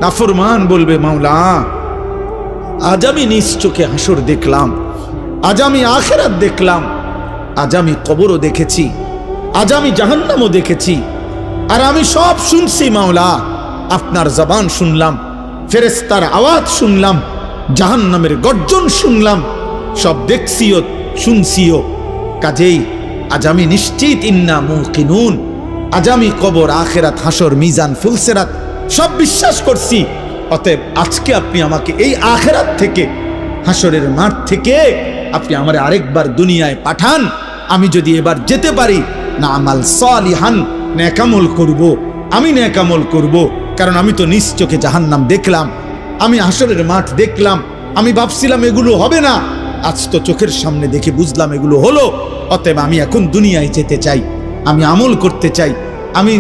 নাফরমান বলবে, মাওলা আজ আমি নিজ চোখে হাসর দেখলাম, আজ আমি আখিরাত দেখলাম, আজ আমি কবরও দেখেছি, আজ আমি জাহান্নামও দেখেছি, আর আমি সব শুনছি মাওলা। আপনার জবান শুনলাম, ফেরেশতার আওয়াজ শুনলাম, জাহান্নামের গর্জন শুনলাম, সব দেখছিও শুনছিও। কাজেই আজ আমি নিশ্চিত, ইন্না মুকিনুন, আজ আমি কবর, আখিরাত, হাসর, মিজান, ফুলসিরাত সব বিশ্বাস করছি। অতএব আজকে আপনি আমাকে এই আখিরাত থেকে, হাসরের মাঠ থেকে আপনি আমারে আরেকবার দুনিয়ায় পাঠান। আমি যদি এবার যেতে পারি, না আমাল সালিহান, নেকামল করব, আমি নেকামল করব। কারণ আমি তো নিজ চোখে জাহান্নাম দেখলাম, আমি হাসরের মাঠ দেখলাম, আমি ভাবছিলাম এগুলো হবে না, আজ তো চোখের সামনে দেখে বুঝলাম এগুলো হলো। অতএব আমি এখন দুনিয়ায় যেতে চাই, আমি আমল করতে চাই, আমি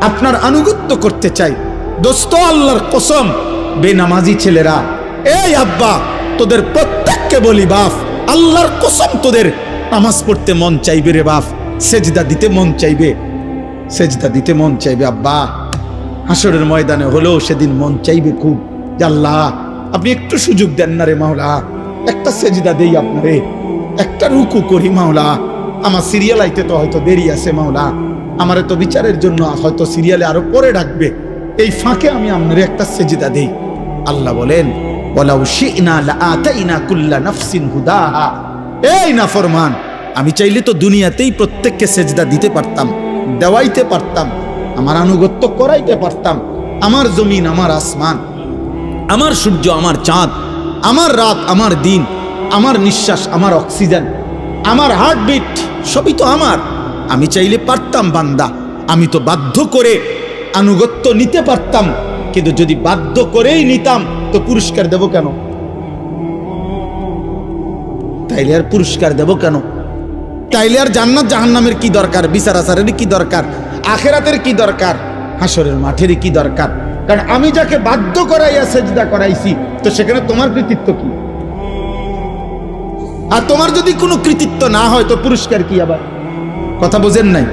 আপনার আনুগত্য করতে চাই। দোস্ত, আল্লাহর কসম, বেনামাজি ছেলেরা, এই আব্বা, তোদের প্রত্যেককে বলি বাপ, আল্লাহর কসম তোদের নামাজ পড়তে মন চাইবে রে বাপ, সেজদা দিতে মন চাইবে, সেজদা দিতে মন চাইবে আব্বা। হাসরের ময়দানে হলেও সেদিন মন চাইবে খুব, যে আল্লাহ আপনি একটু সুযোগ দেন না রে মাওলা, একটা সেজদা দেই আপনারে, একটা রুকু করি মাওলা। আমার সিরিয়াল আইতে তো হয়তো দেরি আছে মাওলা, আমারে তো বিচারের জন্য হয়তো সিরিয়ালে আরো পরে ডাকবে, এই ফাঁকে আমি আপনারে একটা সেজদা দেই। আল্লাহ বলেন, ওয়ালাউ শি'না লাআতাইনা কুল্লা নাফসিন হুদাহা। এই নাফরমান, আমি চাইলে তো দুনিয়াতেই প্রত্যেককে সেজদা দিতে পারতাম, দেওয়াইতে পারতাম, আমার আনুগত্য করাইতে পারতাম। আমার জমিন, আমার আসমান, আমার সূর্য, আমার চাঁদ, আমার রাত, আমার দিন, আমার নিঃশ্বাস, আমার অক্সিজেন, আমার হার্টবিট, সবই তো আমার। আমি চাইলে পারতাম বান্দা, আমি তো বাধ্য করে আনুগত্য নিতে পারতাম। কিন্তু যদি বাধ্য করেই নিতাম তো পুরস্কার দেব কেন? তাইলে আর পুরস্কার দেব কেন? তাইলে আর জান্নাত জাহান্নামের কি দরকার? বিচার আচারের কি দরকার? আখিরাতের কি দরকার? হাসরের মাঠের কি দরকার? কারণ আমি যাকে বাধ্য করাইয়া সেজদা করাইছি, তো সেখানে তোমার কৃতিত্ব কি? আর তোমার যদি কোনো কৃতিত্ব না হয় তো পুরস্কার কি? আবার কথা বোঝেন নাই?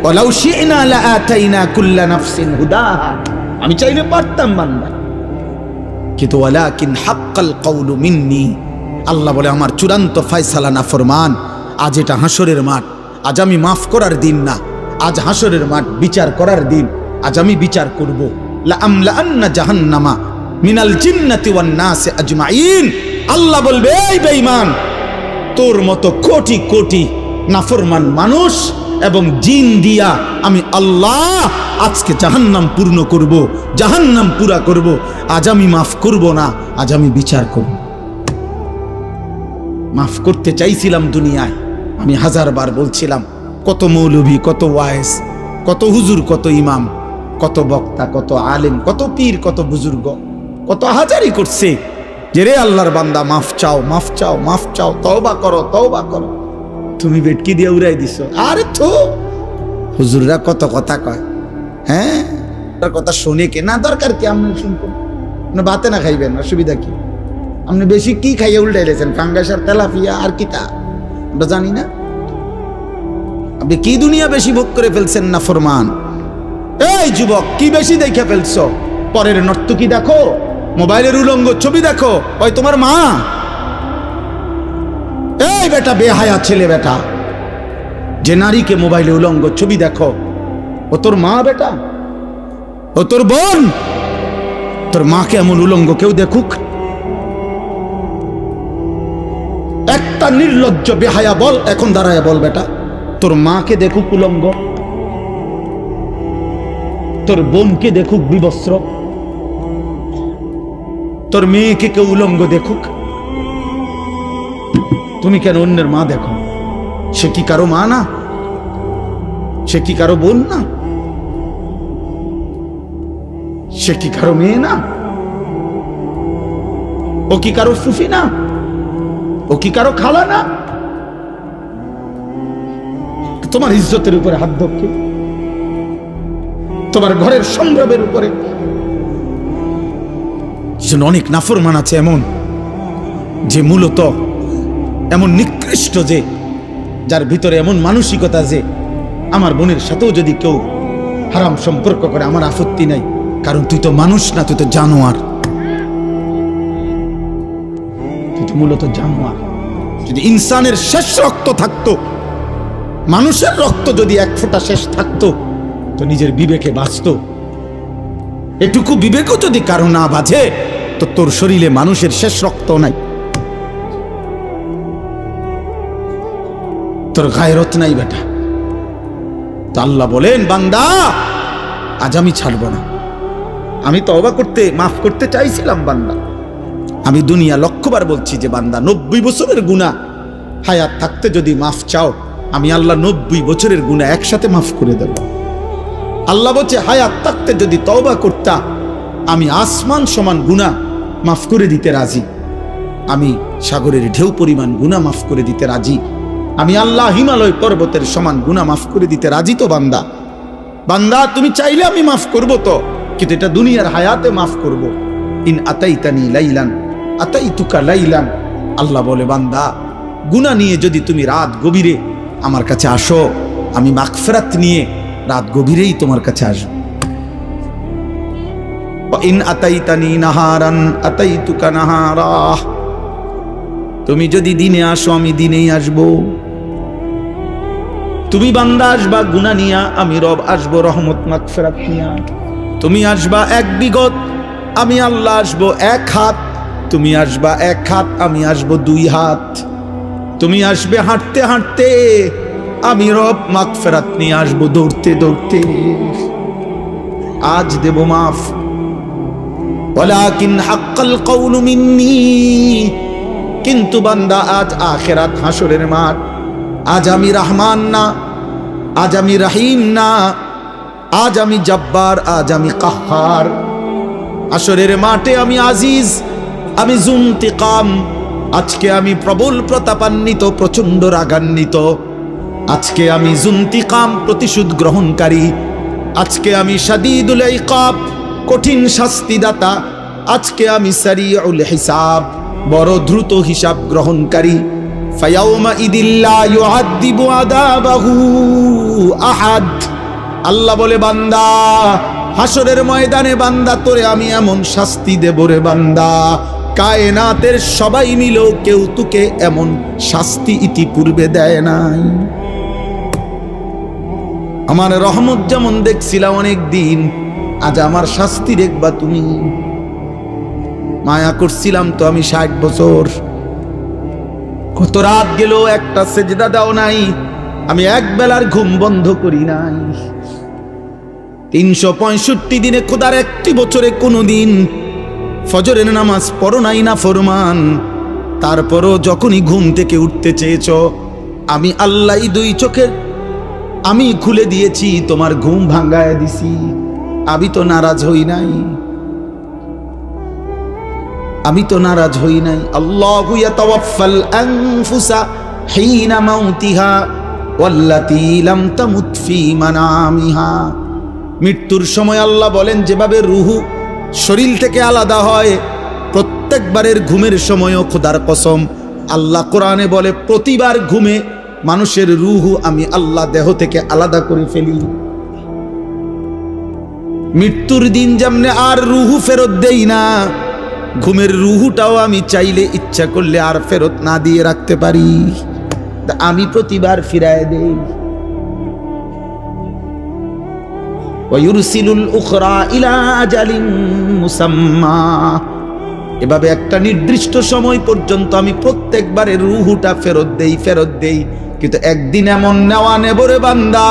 ওয়ালাউ শি'না লাআতাইনা কুল্লা নাফসিন হুদাহা, আমি চাইলে পারতাম বান্দা, কিন্তু ওয়ালাকিন হাক্কাল কওলু মিন্নি, আল্লাহ বলে আমার চূড়ান্ত ফয়সালা নাফরমান। আজ এটা হাসরের মাঠ, আজ আমি মাফ করার দিন না, আজ হাসরের মাঠ বিচার করার দিন। আজ আমি বিচার করব। লাআমলাআন্না জাহান্নামা মিনাল জিন্নাতি ওয়ান নাসি আজমাইন। আল্লাহ বলবে, এই বেঈমান, তোর মতো কোটি কোটি নাফরমান মানুষ এবং জিন দিয়া আমি আল্লাহ আজকে জাহান্নাম পূর্ণ করব, জাহান্নাম পুরা করব। আজ আমি মাফ করব না, আজ আমি বিচার করব। মাফ করতে চাইছিলাম দুনিয়ায়, আমি হাজারবার বলছিলাম, কত মৌলভী, কত ওয়াইজ, কত হুজুর, কত ইমাম, কত বক্তা, কত আলেম, কত পীর, কত বুজুর্গ, কত হাজারি করছে যে রে আল্লাহর বান্দা মাফ চাও, মাফ চাও, মাফ চাও, তওবা করো, তওবা করো। তুমি বেটকি দিয়ে উড়াই দিছো। আরে তো হুজুররা কত কথা কয়, হ্যাঁ, তার কথা শুনে কে? না দরকার কি আপনি শুনবেন, আপনি ভাতে না খাইবেন, অসুবিধা কি? আপনি বেশি কি খাইয়ে উল্টাই লেছেন? ফাঙ্গাস আর তেলাপিয়া আর কি তা আমরা জানি না? আপনি কি দুনিয়া বেশি ভোগ করে ফেলছেন না ফরমান? এই যুবক, কি বেশি দেখে ফেলছো? পরের নর্তকী দেখো, মোবাইলের উলঙ্গ ছবি দেখো, ওই তোমার মা। এই বেটা, বেহায়া ছেলে বেটা, যে নারীকে মোবাইলে উলঙ্গ ছবি দেখো, ও তোর মা বেটা, ও তোর বোন। তোর মাকে এমন উলঙ্গ কেউ দেখুক? একটা নির্লজ্জ বেহায়া বল, এখন দাঁড়ায় বল বেটা, তোর মাকে দেখুক উলঙ্গ, তোর বোনকে দেখুক বিবস্ত্র, তোর মেয়েকে কেউ উলঙ্গ দেখুক, তুমি কেন অন্যের মা দেখো? সে কি কারো মা না? সে কি কারো বোন না? সে কি কারো মেয়ে না? ও কি কারো ফুফি না? ও কি কারো খালা না? তোমার ইজ্জতের উপরে হাত ধরছে, তোমার ঘরের সম্ভ্রমের উপরে। অনেক নাফরমান আছে এমন, যে মূলত এমন নিকৃষ্ট, যে যার ভিতরে এমন মানসিকতা যে আমার বোনের সাথেও যদি কেউ হারাম সম্পর্ক করে আমার আপত্তি নাই, কারণ তুই তো মানুষ না, তুই তো জানোয়ার, তুই তো মূলত জানোয়ার। যদি ইনসানের শেষ রক্ত থাকতো, মানুষের রক্ত যদি এক ফোঁটা শেষ থাকতো, তো নিজের বিবেকে বাঁচত। এটুকু বিবেকও যদি কারো না বাজে, তো তোর শরীরে মানুষের শেষ রক্ত নাই, তোর গায়রত নাই বেটা। তো আল্লাহ বলেন, বান্দা আজ আমি ছাড়ব না। আমি তওবা করতে, মাফ করতে চাইছিলাম বান্দা। আমি দুনিয়া লক্ষবার বলছি যে বান্দা 90 বছরের গুনাহ হায়াত থাকতে যদি মাফ চাও, আমি আল্লাহ 90 বছরের গুনাহ একসাথে মাফ করে দেব। আল্লাহ বলছে হায়াত থাকতে যদি তওবা করতা, আমি আসমান সমান গুনাহ মাফ করে দিতে রাজি। আমি সাগরের ঢেউ পরিমাণ গুনাহ মাফ করে দিতে রাজি। আমি আল্লাহ হিমালয় পর্বতের সমান গুনাহ মাফ করে দিতে রাজি। তো বান্দা, বান্দা তুমি চাইলে আমি মাফ করব, তো কিন্তু এটা দুনিয়ার হায়াতে মাফ করব। ইন আতাইতানি লাইলান আতাইতুকা লাইলান। আল্লাহ বলে, বান্দা গুনাহ নিয়ে যদি তুমি রাত গভীরে আমার কাছে আসো, আমি মাগফিরাত নিয়ে রাত গভীরেই তোমার কাছে আসব। ইন আতাইতানি নাহারান আতাইতুকা নাহারা। তুমি যদি দিনে আসো, আমি দিনেই আসব। তুমি বান্দা আসবা গুনাহ নিয়া, আমি রব আসবো রহমত মাগফিরাত নিয়া। তুমি আসবা এক বিগত, আমি আল্লাহ আসবো এক হাত। তুমি আসবা এক হাত, আমি আসবো 2 হাত। তুমি আসবে হাঁটতে হাঁটতে, আমি রব মাগফিরাত নিয়ে আসবো দৌড়তে দৌড়তে। আজ দেব মাফ, ওয়ালাকিন হাক্কাল কওলু মিন্নি। কিন্তু বান্দা আজ আখিরাত হাসরের মাঠ। আজ আমি রহমান না, আজ আমি রহিম না, আজ আমি জব্বার, আজ আমি কাহ্হার। হাসরের মাঠে আমি আজিজ, আমি যুনতিকাম। আজকে আমি প্রবল প্রতাপান্বিত, প্রচন্ড রাগান্বিত। আজকে আমি যুনতিকাম, প্রতিশোধ গ্রহণকারী। আজকে আমি শাদীদুল ইকাব, কঠিন শাস্তিদাতা। আজকে আমি সারিউল হিসাব, বড় দ্রুত হিসাব গ্রহণকারী। ফায়াউমা ইদিল্লা ইউআযিবু আযাবাহু আহাদ। আল্লাহ বলে, বান্দা হাসরের ময়দানে বান্দা তোরে আমি এমন শাস্তি দেব রে বান্দা, কায়নাতের সবাই মিলেও কেউ তোকে এমন শাস্তি ইতিপূর্বে দেয় নাই। আমার রহমত যেমন দেখছিলাম অনেক দিন, আজ আমার শাস্তি দেখবা তুমি। মায়া করছিলাম তো আমি 60 বছর। কত রাত গেল, একটা সেজদা দাও নাই, আমি এক বেলার ঘুম বন্ধ করি নাই। 365 দিনে খোদার একটি বছরে কোনোদিন ফজরের নামাজ পড়ো নাই না ফরমান। তারপরও যখনই ঘুম থেকে উঠতে চেয়েছ, আমি আল্লাহ 2 চোখের আমি খুলে দিয়েছি, তোমার ঘুম ভাঙ্গায় দিছি। আমি তো নারাজ হই নাই, আমি তো নারাজ হই নাই। আল্লাহু ইয়াতাওয়াফাল আনফুসা হিনা মাউতিহা ওয়াল্লাতী লাম তামুত ফি মানামিহা। মৃত্যুর সময় আল্লাহ বলেন, যেভাবে রুহু শরীর থেকে আলাদা হয়, প্রত্যেকবারের ঘুমের সময়ও খোদার কসম আল্লাহ কোরআনে বলে, প্রতিবার ঘুমে মানুষের রুহু আমি আল্লাহ দেহ থেকে আলাদা করে ফেলি। মৃত্যুর দিন যেমনে আর রুহু ফেরত দেই না, ঘুমের রুহুটাও আমি চাইলে ইচ্ছা করলে আর ফেরত না দিয়ে রাখতে পারি, আমি প্রতিবার ফিরায় দেই। ওয়ায়ুরসিলুল উখরা ইলা আজালিন মুসাম্মা। এভাবে একটা নির্দিষ্ট সময় পর্যন্ত আমি প্রত্যেকবারের রুহুটা ফেরত দেই। কিন্তু একদিন এমন নেওয়া নেব রে বান্দা,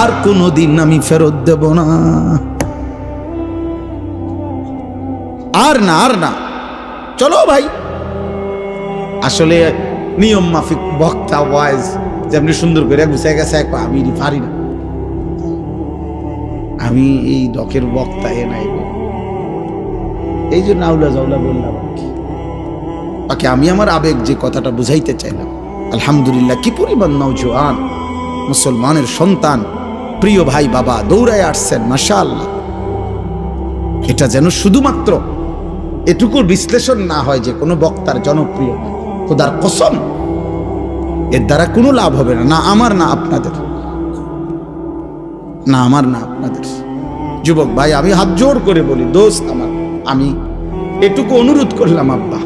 আর কোনোদিন আমি ফেরত দেব না। আর না চলো ভাই। আসলে নিয়ম মাফিক বক্তা ওয়াইজ যেমনি সুন্দর করে গুছাই গেছে, আমি পারি না, আমি এই ডকের বক্তা নাই, এই জন্য আউলা জাউলা বললাম। বাকি আমি আমার আবেগ যে কথাটা বুঝাইতে চাইলাম, আলহামদুলিল্লাহ কি পরিমাণ নওজোয়ান মুসলমানের সন্তান, প্রিয় ভাই বাবা দৌড়ায় আসছেন, মাশাআল্লাহ। এটা যেন শুধুমাত্র এটুকুর বিশ্লেষণ না হয় যে কোনো বক্তার জনপ্রিয়, খোদার কসম এর দ্বারা কোনো লাভ হবে না, না আমার না আপনাদের, না আমার না আপনাদের। যুবক ভাই, আমি হাত জোর করে বলি, দোস্ত আমার, আমি এটুকু অনুরোধ করলাম, আব্বা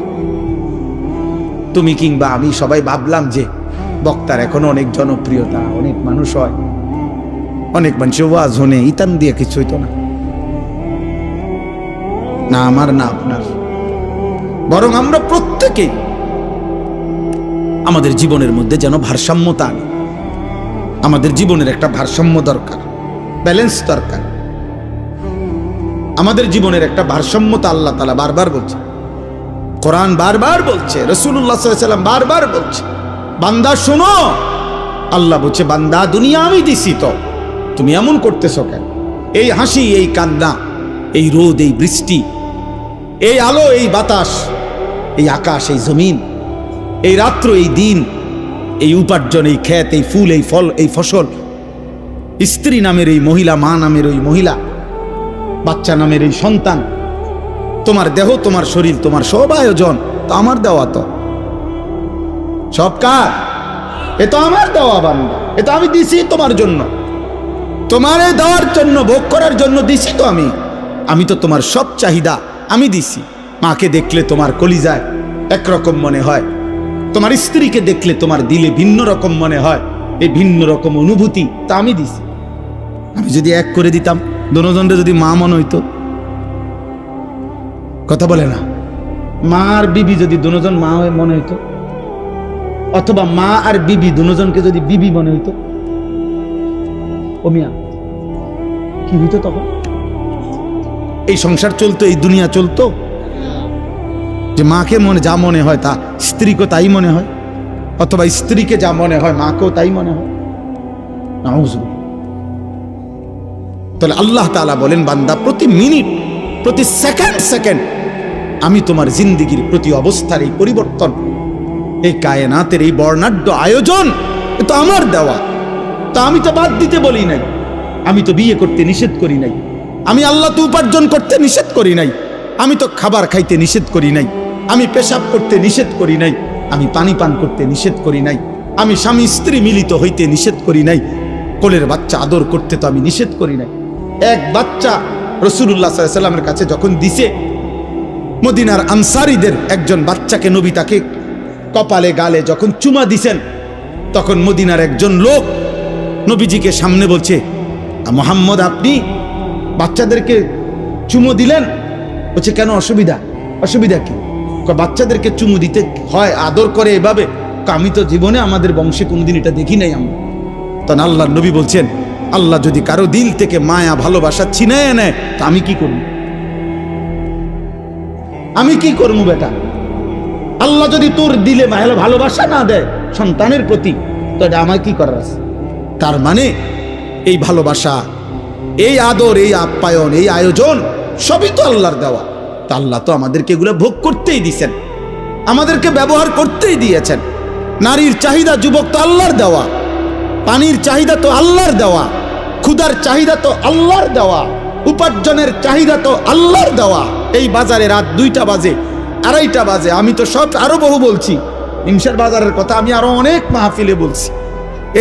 তুমি কিংবা আমি সবাই ভাবলাম যে বক্তার এখন অনেক জনপ্রিয়তা, অনেক মানুষ হয়, অনেক মানুষ ওয়াজ হনে ইতান দিয়ে কিছু হইতো না, না আমার না আপনার, বরং আমরা প্রত্যেকেই আমাদের জীবনের মধ্যে যেন ভারসাম্যতা আনি। আমাদের জীবনের একটা ভারসাম্য দরকার, ব্যালেন্স দরকার। আমাদের জীবনের একটা ভারসাম্যতা আল্লাহ তাআলা বারবার বলছে, কোরআন বারবার বলছে, রাসূলুল্লাহ সাল্লাল্লাহু আলাইহি ওয়াসাল্লাম বারবার বলছে, বান্দা শোনো, আল্লাহ বলছে বান্দা দুনিয়া আমি দিছি, তো তুমি এমন করতেছো কেন? এই হাসি, এই কান্না, এই রোদ, এই বৃষ্টি, এই আলো, এই বাতাস, এই আকাশ, এই জমিন, এই রাত্র, এই দিন, এই উপার্জন, এই ক্ষেত, এই ফুল, এই ফল, এই ফসল, স্ত্রী নামের এই মহিলা, মা নামের ওই মহিলা, বাচ্চা নামের এই সন্তান, তোমার দেহ, তোমার শরীর, তোমার সব আয়োজন তো আমার দেওয়া, তো সব কার? এ তো আমার দেওয়া বান্দা, এ তো আমি দিছি তোমার জন্য, তোমারে দেওয়ার জন্য, ভোগ করার জন্য দিছি তো আমি তো তোমার সব চাহিদা আমি দিছি। মাকে দেখলে তোমার কলিজায় একরকম মনে হয়, তোমার স্ত্রীকে দেখলে তোমার দিলে ভিন্ন রকম মনে হয়, এই ভিন্ন রকম অনুভূতি তা আমি দিছি। আমি যদি এক করে দিতাম, দুজনরে যদি মা মনে হইতো, কথা বলে না, মা আর বিবি যদি দুজন মা হয়ে মনে হইতো, অথবা মা আর বিবি দুজনকে যদি বিবি মনে হইতো, ও মিয়া কি হইতো তখন? এই সংসার চলতো, এই দুনিয়া চলতো, যে মাকে মনে যা মনে হয় তা স্ত্রীকে তাই মনে হয়, অথবা স্ত্রীকে যা মনে হয় মাকেও তাই মনে হয়। নাউযুবিল্লাহ। তাহলে আল্লাহ তাআলা বলেন, বান্দা প্রতি মিনিট, প্রতি সেকেন্ড আমি তোমার জিন্দেগির প্রতি অবস্থার এই পরিবর্তন, এই কায়নাতের এই বর্ণাঢ্য আয়োজন, এ তো আমার দেওয়া। তা আমি তো বাদ দিতে বলি নাই, আমি তো বিয়ে করতে নিষেধ করি নাই, আমি আল্লাহ তো উপার্জন করতে নিষেধ করি নাই, আমি তো খাবার খাইতে নিষেধ করি নাই, আমি পেশাব করতে নিষেধ করি নাই, আমি পানি পান করতে নিষেধ করি নাই, আমি স্বামী স্ত্রী মিলিত হইতে নিষেধ করি নাই, কোলের বাচ্চা আদর করতে তো আমি নিষেধ করি নাই। এক বাচ্চা রাসূলুল্লাহ সাল্লাল্লাহু আলাইহি ওয়াসাল্লামের কাছে যখন দিছে, মদিনার আনসারীদের একজন বাচ্চাকে নবী তাকে কপালে গালে যখন চুমা দিছেন, তখন মদিনার একজন লোক নবীজিকে সামনে বলছে, মুহাম্মদ আপনি বাচ্চাদেরকে চুমু দিলেন? বলছে কেন, অসুবিধা কি? বাচ্চাদেরকে চুমু দিতে হয়, আদর করে এভাবে? আমি তো জীবনে আমাদের বংশে কোনোদিন এটা দেখি নাই আমরা। তখন আল্লাহর নবী বলছেন, আল্লাহ যদি কারো দিল থেকে মায়া ভালোবাসা ছিনায় নেয়, তা আমি কি করব? আমি কি করবো বেটা? আল্লাহ যদি তোর দিলে ভালোবাসা না দেয় সন্তানের প্রতি, তো এটা আমার কি করার আছে? তার মানে এই ভালোবাসা, এই আদর, এই আপ্যায়ন, এই আয়োজন সবই তো আল্লাহর দেওয়া। তা আল্লাহ তো আমাদেরকে এগুলো ভোগ করতেই দিয়েছেন, আমাদেরকে ব্যবহার করতেই দিয়েছেন। নারীর চাহিদা যুবক তো আল্লাহর দেওয়া, পানির চাহিদা তো আল্লাহর দেওয়া, ক্ষুধার চাহিদা তো আল্লাহর দেওয়া, উপার্জনের চাহিদা তো আল্লাহর দেওয়া। এই বাজারে রাত 2টা বাজে, 2:30 বাজে, আমি তো সব আরো বহু বলছি, হিমসার বাজারের কথা আমি আরো অনেক মাহফিলে বলছি।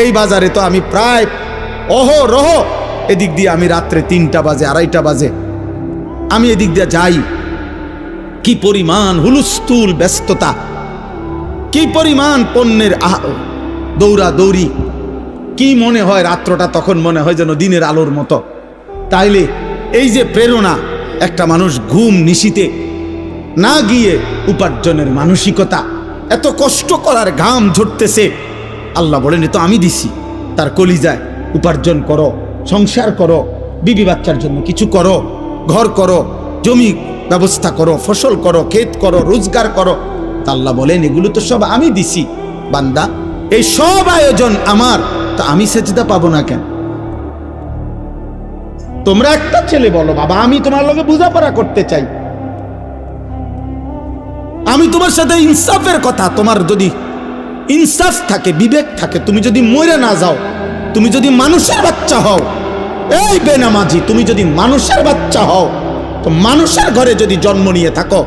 এই বাজারে তো আমি প্রায় অহরহ এদিক দিয়ে আমি রাত্রে 3টা বাজে, 2:30 বাজে আমি এদিক দিয়ে যাই। কি পরিমাণ হুলস্থুল, ব্যস্ততা, কি পরিমাণ পণ্যের দৌড়াদৌড়ি, কি মনে হয় রাত্রটা তখন মনে হয় যেন দিনের আলোর মতো। তাইলে এই যে প্রেরণা, একটা মানুষ ঘুম নিশিতে না গিয়ে উপার্জনের মানসিকতা, এত কষ্ট করার ঘাম ঝরতেছে, আল্লাহ বলেন এ তো আমি দিছি। তার কলিজায় উপার্জন করো, সংসার করো, বিবি বাচ্চার জন্য কিছু করো, ঘর করো, জমি ব্যবস্থা করো, ফসল করো, ক্ষেত করো, রোজগার করো। তা আল্লাহ বলেন এগুলো তো সব আমি দিছি বান্দা, এই সব আয়োজন আমার, তা আমি সেজদা পাবো না কেন? তোমরা একটা ছেলে বলো, বাবা আমি তোমার লগে বোঝাপড়া করতে চাই, আমি তোমার সাথে ইনসাফের কথা, তোমার যদি ইনসাফ থাকে, বিবেক থাকে, তুমি যদি মরে না যাও, তুমি যদি মানুষের বাচ্চা হও, এই বেনামাজি তুমি যদি মানুষের বাচ্চা হও, তো মানুষের ঘরে যদি জন্ম নিয়ে থাকো,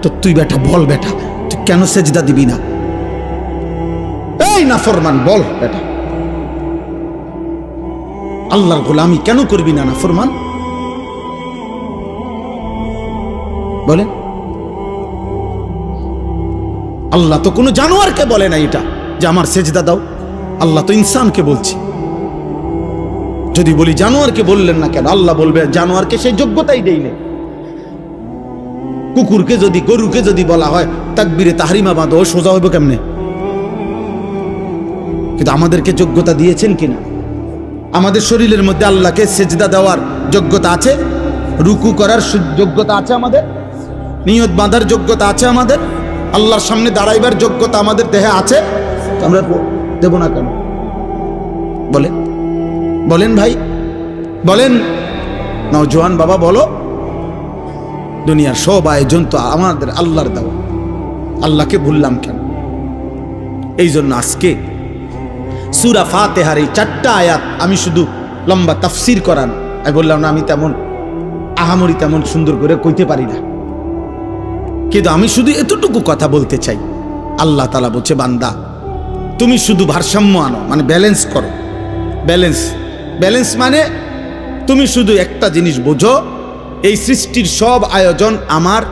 তো তুই বেটা বল, বেটা তুই কেন সেজদা দিবি না? এই নাফরমান বল বেটা, আল্লাহর গোলামি কেন করবি না নাফরমান? বলেন? আল্লাহ তো কোনো জানোয়ারকে বলে না এটা যে আমার সেজদা দাও। আল্লাহ তো ইনসানকে বলছে। যদি বলি জানোয়ারকে বললেন না কেন, আল্লাহ বলবে জানোয়ারকে সেই যোগ্যতাই দেইলে। কুকুরকে যদি, গরুকে যদি বলা হয় তাকবীরে তাহরিমা বাঁধো, সোজা হইব কেমনে? কিন্তু আমাদেরকে যোগ্যতা দিয়েছেন কিনা? আমাদের শরীরের মধ্যে আল্লাহকে সেজদা দেওয়ার যোগ্যতা আছে, রুকু করার যোগ্যতা আছে, আমাদের নিয়ত বাঁধার যোগ্যতা আছে, আমাদের আল্লাহর সামনে দাঁড়াইবার যোগ্যতা আমাদের দেহে আছে। আমরা দেব না কেন? বলেন, বলেন ভাই, বলেন নওজোয়ান বাবা, বলো। দুনিয়ার সব আয়োজন তো আমাদের আল্লাহর দেওয়া, আল্লাহকে ভুললাম কেন? এই জন্য আজকে সূরা ফাতিহার এই 4টা আয়াত আমি শুধু লম্বা তাফসির করান, আমি বললাম না আমি তেমন আহামরি তেমন সুন্দর করে কইতে পারি না, কিন্তু আমি শুধু এতটুকু কথা বলতে চাই। আল্লাহ তাআলা বলছে, বান্দা তুমি শুধু ভারসাম্য আনো, মানে ব্যালেন্স করো। ব্যালেন্স, ব্যালেন্স মানে তুমি শুধু একটা জিনিস বোঝো, এই সৃষ্টির সব আয়োজন আমার,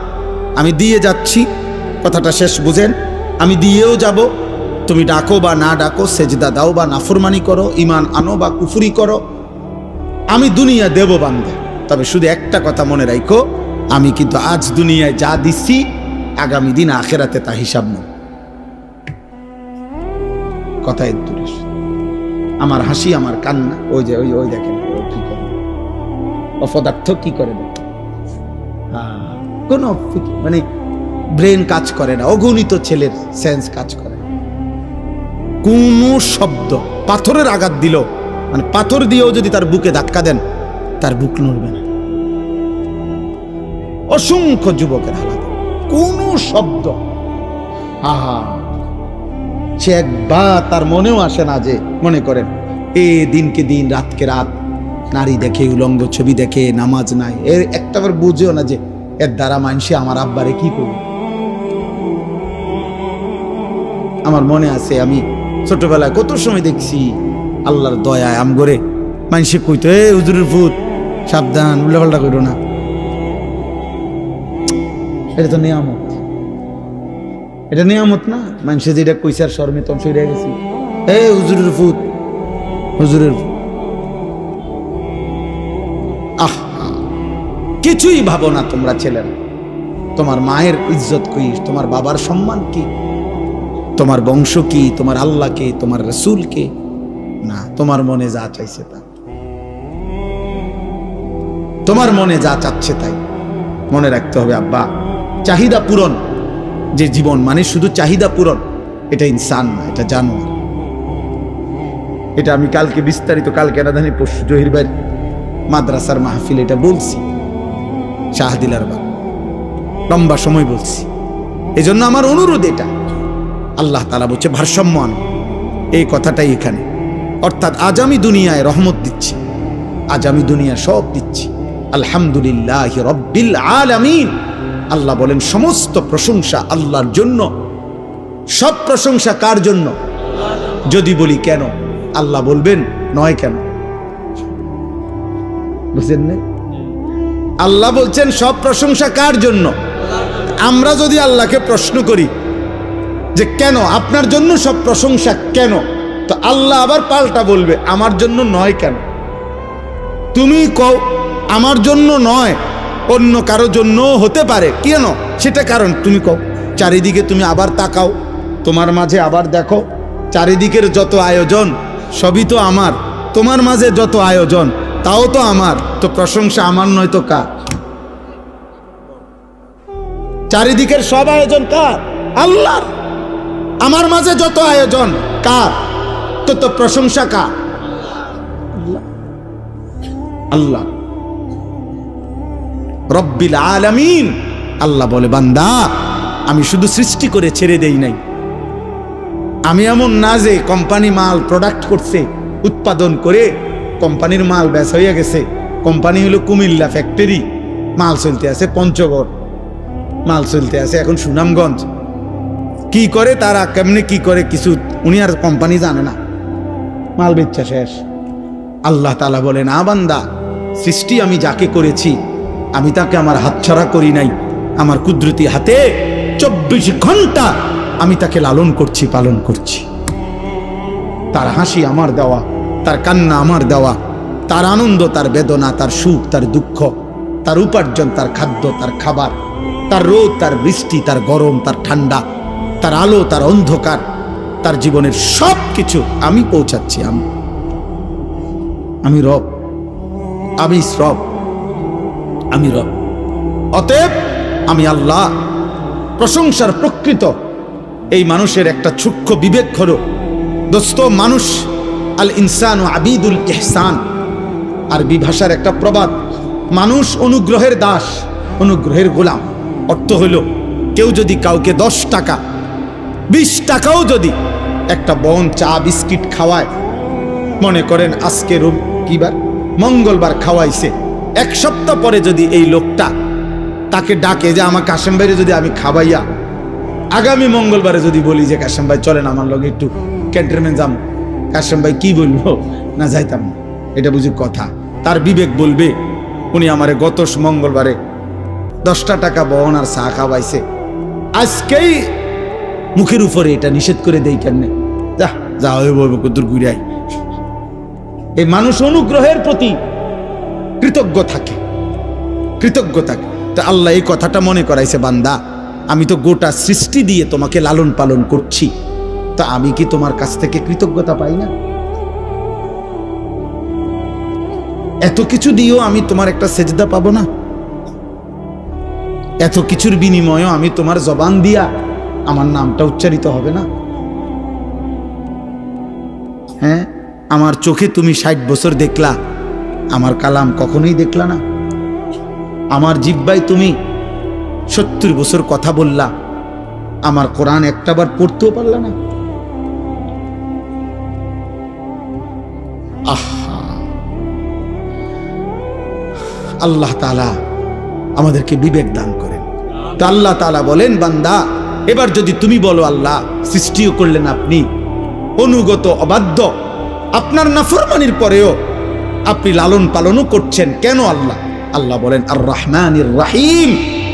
আমি দিয়ে যাচ্ছি। কথাটা শেষ বুঝেন? আমি দিয়েও যাব। তুমি ডাকো বা না ডাকো, সেজদা দাও বা নাফরমানি করো, ঈমান আনো বা কুফরি করো, আমি দুনিয়া দেব বান্দা। তবে শুধু একটা কথা মনে রাখো, আমি কিন্তু আজ দুনিয়ায় যা দিচ্ছি আগামী দিন আখিরাতে তা হিসাব নেই। কথায় দূরে আমার হাসি, আমার কান্না, ওই যে ওই ওই দেখেন কি করে অপদার্থ কি করে দেয়, কোনো মানে ব্রেন কাজ করে না, অগণিত ছেলের সেন্স কাজ করে। কোন শব্দ পাথরের আঘাত দিল, মানে পাথর দিয়েও যদি তার বুকে ধাক্কা দেন তার বুক নড়বে না। অসংখ্য যুবকের হালাত, কোন শব্দ আহা, সে একবার তার মনেও আসে না যে, মনে করেন এ দিনকে দিন রাতকে রাত নারী দেখে, উলঙ্গ ছবি দেখে, নামাজ নাই, এর একটাবার বুঝেও না যে এর দ্বারা মানুষে আমার আব্বারে কি করবে। আমার মনে আছে আমি ছোটবেলায় কত সময় দেখছি আল্লাহর দয়ায় আমগরে মানুষে কইতো, এ হুজুরের ফুত সাবধান, উল্টাপাল্টা করো না। এটা তো নিয়ামত, এটা নিয়ামত না? মানুষে যেটা কইছে আর শর্মে তখন সরে গেছি, এ হুজুরের ফুত, হুজুরের ফুত। আহ, কিছুই ভাবো না তোমরা ছেলেরা। তোমার মায়ের ইজ্জত কি, তোমার বাবার সম্মান কি, তোমার বংশ কি, তোমার আল্লাহ কে, তোমার রাসূল কে? না, তোমার মনে যা চাইছে তা, তোমার মনে যা চাচ্ছে তাই। মনে রাখতে হবে আব্বা, চাহিদা পূরণ যে জীবন, মানে শুধু চাহিদা পূরণ, এটা ইনসান না, এটা জানোয়ার। এটা আমি কালকে বিস্তারিত, কালকে না জানি পরশু জহির ভাই মাদ্রাসার মাহফিল এটা বলছি, শাহদিলার বা লম্বা সময় বলছি। এই জন্য আমার অনুরোধ এটা, আল্লাহ তাআলা বলছে ভারসাম্য আনো, এই কথাটাই এখানে। অর্থাৎ আজ আমি দুনিয়ায় রহমত দিচ্ছি, আজ আমি দুনিয়া সব দিচ্ছি, আলহামদুলিল্লাহি রাব্বিল আলামিন। আল্লাহ বলেন সমস্ত প্রশংসা আল্লাহর জন্য। সব প্রশংসা কার জন্য? যদি বলি কেন, আল্লাহ বলবেন নয় কেন? বুঝলেন না? আল্লাহ বলছেন সব প্রশংসা কার জন্য। আমরা যদি আল্লাহকে প্রশ্ন করি যে কেন, আপনার জন্য সব প্রশংসা কেন, তো আল্লাহ আবার পাল্টা বলবে আমার জন্য নয় কেন। তুমি কও আমার জন্য নয়, অন্য কারো জন্য হতে পারে, কেন সেটা কারণ তুমি কও। চারিদিকে তুমি আবার তাকাও, তোমার মাঝে আবার দেখো, চারিদিকের যত আয়োজন সবই তো আমার, তোমার মাঝে যত আয়োজন তাও তো আমার, তো প্রশংসা আমার নয় তো কার? চারিদিকের সব আয়োজন কার? আল্লাহর। আমার মাঝে যত আয়োজন কার? তো প্রশংসা কার? আল্লাহ রব্বিল আলামিন। আল্লাহ বলে বান্দা আমি শুধু সৃষ্টি করে ছেড়ে দেই নাই, আমি এমন না যে কোম্পানি মাল প্রোডাক্ট করছে, উৎপাদন করে কোম্পানির মাল বেচ হয়ে গেছে। কোম্পানি হলো কুমিল্লা ফ্যাক্টরি, মাল চলতে আছে পঞ্চগড়, মাল চলতে আছে এখন সুনামগঞ্জ। কি করে তারা, কেমনে কি করে কিছু উনি আর কোম্পানি জানে না, মাল বেচা শেষ। আল্লাহ তাআলা বলে না বান্দা, সৃষ্টি আমি যাকে করেছি আমি তাকে আমার হাতছাড়া করি নাই, আমার কুদরতি হাতে 24 ঘন্টা আমি তাকে লালন করছি, পালন করছি। তার হাসি আমার দেওয়া, তার কান্না আমার দেওয়া, তার আনন্দ, তার বেদনা, তার সুখ, তার দুঃখ, তার উপার্জন, তার খাদ্য, তার খাবার, তার রোদ, তার বৃষ্টি, তার গরম, তার ঠান্ডা, তার আলো, তার অন্ধকার, তার জীবনের সব কিছু আমি পৌঁছাচ্ছি। আমি রব, আমি রব, আমি রব। অতএব আমি আল্লাহ। প্রশংসার প্রকৃত এই মানুষের একটা সূক্ষ্ম বিবেক হলো, দোস্ত, মানুষ আল ইনসান ও আবিদুল ইহসান, আরবি ভাষার একটা প্রবাদ, মানুষ অনুগ্রহের দাস, অনুগ্রহের গোলাম। অর্থ হইল, কেউ যদি কাউকে 10 টাকা 20 টাকাও যদি একটা বন চা বিস্কিট খাওয়ায়, মনে করেন আজকে কিবার মঙ্গলবার খাওয়াইছে, 1 সপ্তাহ পরে যদি এই লোকটা তাকে ডাকে যে আমার কাশেম ভাইরে যদি আমি খাওয়াইয়া আগামী মঙ্গলবারে যদি বলি যে কাশেম ভাই চলেন আমার লগে একটু ক্যান্টনমেন্ট যাম, কাশেম ভাই কি বলবো, না যাইতাম না, এটা বুঝি কথা। তার বিবেক বলবে উনি আমারে গত মঙ্গলবারে 10টা টাকা বহন আর চা খাওয়াইছে, আজকেই মুখের উপরে এটা নিষেধ করে দেই কেমনে, যা যা বলবো কদ্দুর ঘুরাই। এই মানুষ অনুগ্রহের প্রতি কৃতজ্ঞ থাকে, কৃতজ্ঞ থাকে। তো আল্লাহ এই কথাটা মনে করাইছে, বান্দা আমি তো গোটা সৃষ্টি দিয়ে তোমাকে লালন পালন করছি, তা আমি কি তোমার কাছ থেকে কৃতজ্ঞতা পাই না? এত কিছু দিয়েও আমি তোমার একটা সেজদা পাবো না? এত কিছুর বিনিময়েও আমি তোমার জবান দিয়া আমার নামটা উচ্চারিত হবে না? হ্যাঁ, আমার চোখে তুমি 60 বছর দেখলা, আমার কালাম কখনোই দেখলা না। আমার জিহ্বায় তুমি 70 বছর কথা বললা, আমার কোরআন একটাবার পড়তেও পারলা না। আহা, আল্লাহ তাআলা আমাদেরকে বিবেক দান করেন। তো আল্লাহ তাআলা বলেন, বান্দা এবার যদি তুমি বলো আল্লাহ সৃষ্টিও করলেন আপনি, অনুগত অবাধ্য, আপনার নাফরমানির পরেও আপনি লালন পালনও করছেন কেন আল্লাহ? আল্লাহ বলেন আর রহমানির রহিম,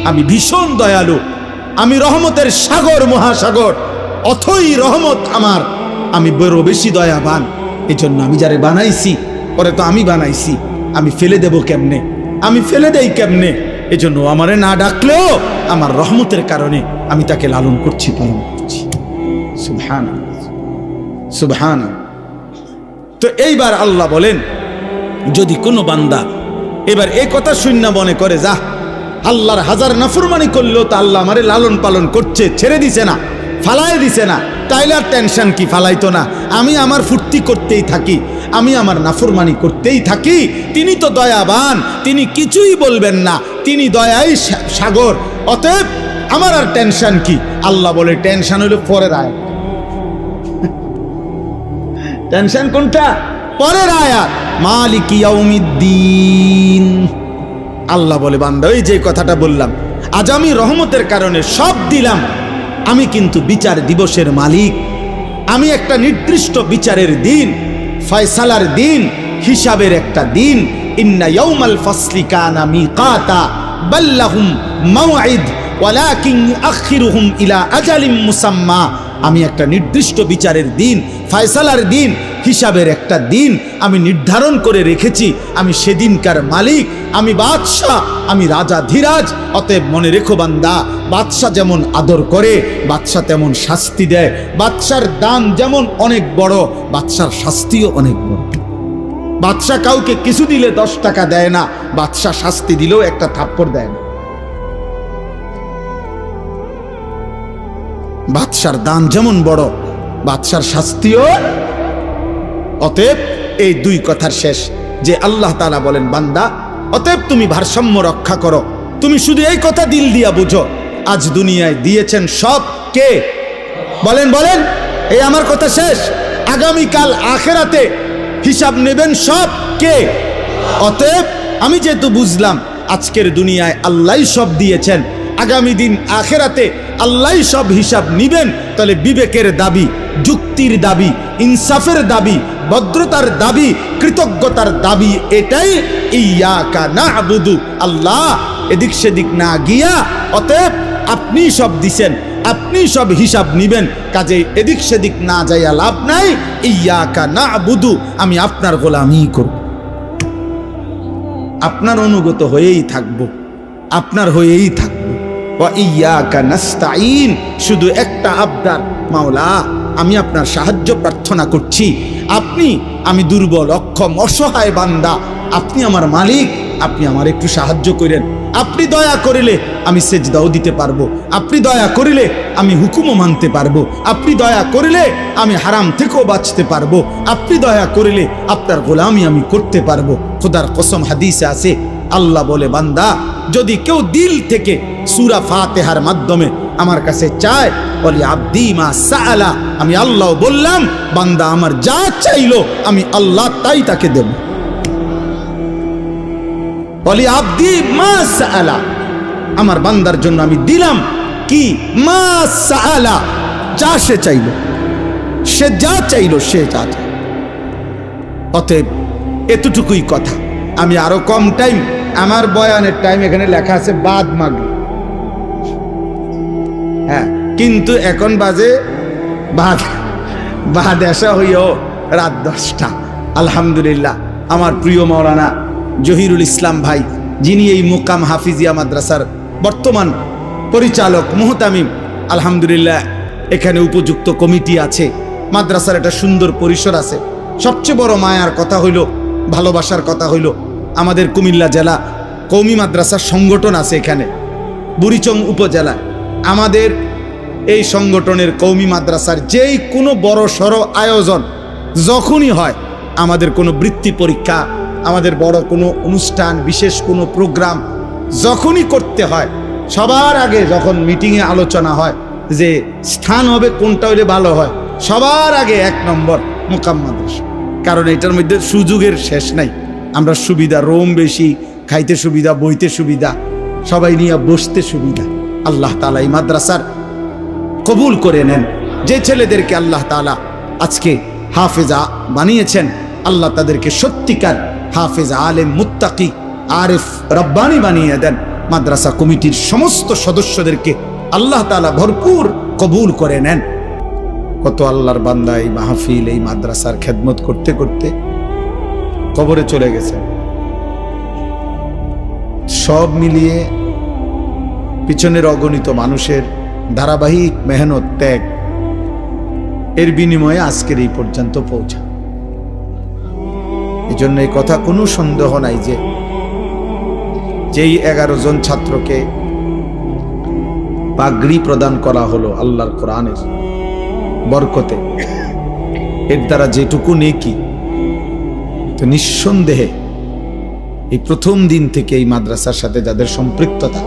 আমি ভীষণ দয়ালু, আমি রহমতের সাগর, মহাসাগর, অথই রহমত আমার, আমি বড় বেশি দয়াবান। এই জন্য আমি যারে বানাইছি, পরে তো আমি বানাইছি, আমি ফেলে দেব কেমনে, আমি ফেলে দেই কেমনে? এই জন্য আমারে না ডাকলেও আমার রহমতের কারণে আমি তাকে লালন করছি, পালন করছি। সুবহানাল্লাহ, সুবহানাল্লাহ। তো এইবার আল্লাহ বলেন, যদি কোনো বান্দা এবার এই কথা শূন্য মনে করে, যা আল্লাহর হাজার নাফরমানি করলেও তো আল্লাহ আমারে লালন পালন করছে, ছেড়ে দিছে না, ফালাই দিছে না, তাইলে আর টেনশন কি, ফালাইতো না, আমি আমার ফুর্তি করতেই থাকি, আমি আমার নাফরমানি করতেই থাকি, তিনি তো দয়াবান, তিনি কিছুই বলবেন না, তিনি দয়াই সাগর, অতএব আমার আর টেনশন কি? আল্লাহ বলে টেনশন হইল পরের আয়াত। টেনশন কোনটা? পরের আয়াত, মালিক ইয়াউমিদ্দিন। আল্লাহ বলে, বান্দা ওই যে কথাটা বললাম, আজ আমি রহমতের কারণে সব দিলাম, আমি কিন্তু বিচার দিবসের মালিক, আমি একটা নির্দিষ্ট বিচারের দিন, ফয়সালার দিন, হিসাবের একটা দিন। ইন্না ইয়াউমাল ফাসলি কানা মিকাতা বাল্লাহুম মাওঈদ ওয়ালাকিন ইউআখিরুহুম ইলা আজালিম মুসাম্মা। আমি একটা নির্দিষ্ট বিচারের দিন, ফয়সালার দিন, হিসাবের একটা দিন আমি নির্ধারণ করে রেখেছি। আমি সেদিনকার মালিক, আমি বাদশাহ, আমি রাজা ধীরাজ। অতএব মনে রেখো বান্দা, বাদশাহ যেমন আদর করে, বাদশাহ তেমন শাস্তি দেয়। বাদশার দান যেমন অনেক বড়, বাদশার শাস্তিও অনেক বড়। বাদশাহ কাউকে কিছু দিলে 10 টাকা দেয় না, বাদশাহ শাস্তি দিলেও একটা থাপ্পড় দেয় না। বাদশার দান যেমন বড়, বাদশার শাস্তিও। অতএব এই দুই কথার শেষ যে আল্লাহ তাআলা বলেন, বান্দা অতএব তুমি ভারসাম্য রক্ষা করো। তুমি শুধু এই কথা দিল দিয়া বুঝো, আজ দুনিয়ায় দিয়েছেন সব কে? বলেন বলেন, এই আমার কথা শেষ। আগামীকাল আখেরাতে হিসাব নেবেন সব কে? অতএব আমি যেহেতু বুঝলাম আজকের দুনিয়ায় আল্লাহই সব দিয়েছেন, আগামী দিন আখেরাতে আল্লাহই সব হিসাব নিবেন, তাহলে বিবেকের দাবি, যুক্তির দাবি, ইনসাফের দাবি, ভদ্রতার দাবি, কৃতজ্ঞতার দাবি এটাই, ইয়াকা না'বুদু, আল্লাহ এদিক সেদিক না গিয়া, অতএব আপনি সব দিছেন, আপনি সব হিসাব নিবেন, কাজে এদিক সেদিক না যাইয়া লাভ নাই। ইয়াকা না'বুদু, আমি আপনার গোলামি করব, আপনার অনুগত হয়েই থাকব, আপনার হয়েই থাকব। ওয়া ইয়াকা নাস্তাঈন, শুধু একটা আবদার, মাওলা আমি আপনার সাহায্য প্রার্থনা করছি। আমি দুর্বল, অক্ষম, অসহায় বান্দা, আপনি আমার মালিক, আপনি আমার একটু সাহায্য করেন। আপনি দয়া করিলে আমি সেজদাও দিতে পারবো, আপনি দয়া করিলে আমি হুকুমও মানতে পারবো, আপনি দয়া করিলে আমি হারাম থেকেও বাঁচতে পারবো, আপনি দয়া করিলে আপনার গোলামি আমি করতে পারবো। খোদার কসম, হাদিসে আছে, আল্লাহ বলে, বান্দা যদি কেউ দিল থেকে সূরা ফাতিহার মাধ্যমে আমার কাছে চায়, বলি আব্দি মা সাআলা, আমি আল্লাহ বললাম বান্দা আমার যা চাইলো আমি আল্লাহ তাই তাকে দেব। বলি আব্দি মা সাআলা, আমার বান্দার জন্য আমি দিলাম কি, মা সাআলা, যা সে চাইলো, সে যা চাইলো, সে যা চাইল। অতএব এতটুকুই কথা। আমি আরো কম টাইম, আমার বয়ানের টাইম এখানে লেখা আছে বাদ মাগরিব, হ্যাঁ, কিন্তু এখন বাজে বাদ এসা হইও রাত 10টা। আলহামদুলিল্লাহ, আমার প্রিয় মাওলানা জহিরুল ইসলাম ভাই, যিনি এই মুকাম হাফিজিয়া মাদ্রাসার বর্তমান পরিচালক মুহতামিম, আলহামদুলিল্লাহ এখানে উপযুক্ত কমিটি আছে, মাদ্রাসার একটা সুন্দর পরিসর আছে। সবচেয়ে বড় মায়ার কথা হইল, ভালোবাসার কথা হইল, আমাদের কুমিল্লা জেলা কওমি মাদ্রাসার সংগঠন আছে এখানে বুড়িচং উপজেলা। আমাদের এই সংগঠনের কওমি মাদ্রাসার যেই কোনো বড় সড় আয়োজন যখনই হয়, আমাদের কোনো বৃত্তি পরীক্ষা, আমাদের বড় কোনো অনুষ্ঠান, বিশেষ কোনো প্রোগ্রাম যখনই করতে হয়, সবার আগে যখন মিটিংয়ে আলোচনা হয় যে স্থান হবে কোনটা হলে ভালো হয়, সবার আগে 1 নম্বর মুকাম মাদ্রাসা। কারণ এটার মধ্যে সুযোগের শেষ নাই। আমরা সুবিধা, রোম বেশি, খাইতে সুবিধা, বইতে সুবিধা, সবাই নিয়ে বসতে সুবিধা। আল্লাহ তাআলা এই মাদ্রাসার কবুল করে নেন। যে ছেলেদেরকে আল্লাহ তাআলা আজকে হাফেজা বানিয়েছেন, আল্লাহ তাদেরকে সত্যিকার হাফেজ, আলেম, মুত্তাকি, আরিফ, রব্বানি বানিয়ে দেন। মাদ্রাসা কমিটির সমস্ত সদস্যদেরকে আল্লাহ তাআলা ভরপুর কবুল করে নেন। কত আল্লাহর বান্দা এই মাহফিল, এই মাদ্রাসার খেদমত করতে করতে কবরে চলে গেছে। সব মিলিয়ে পিছনের অগণিত মানুষের ধারাবাহিক মেহনত, ত্যাগ, এর বিনিময়ে আজকের এই পর্যন্ত পৌঁছা। এই জন্য এই কথা কোনো সন্দেহ নাই যে যেই 11 জন ছাত্রকে পাগড়ি প্রদান করা হলো আল্লাহর কোরআনের বরকতে, এর দ্বারা যেটুকু নেকি, তো নিঃসন্দেহে এই প্রথম দিন থেকে এই মাদ্রাসার সাথে যাদের সম্পৃক্ততা,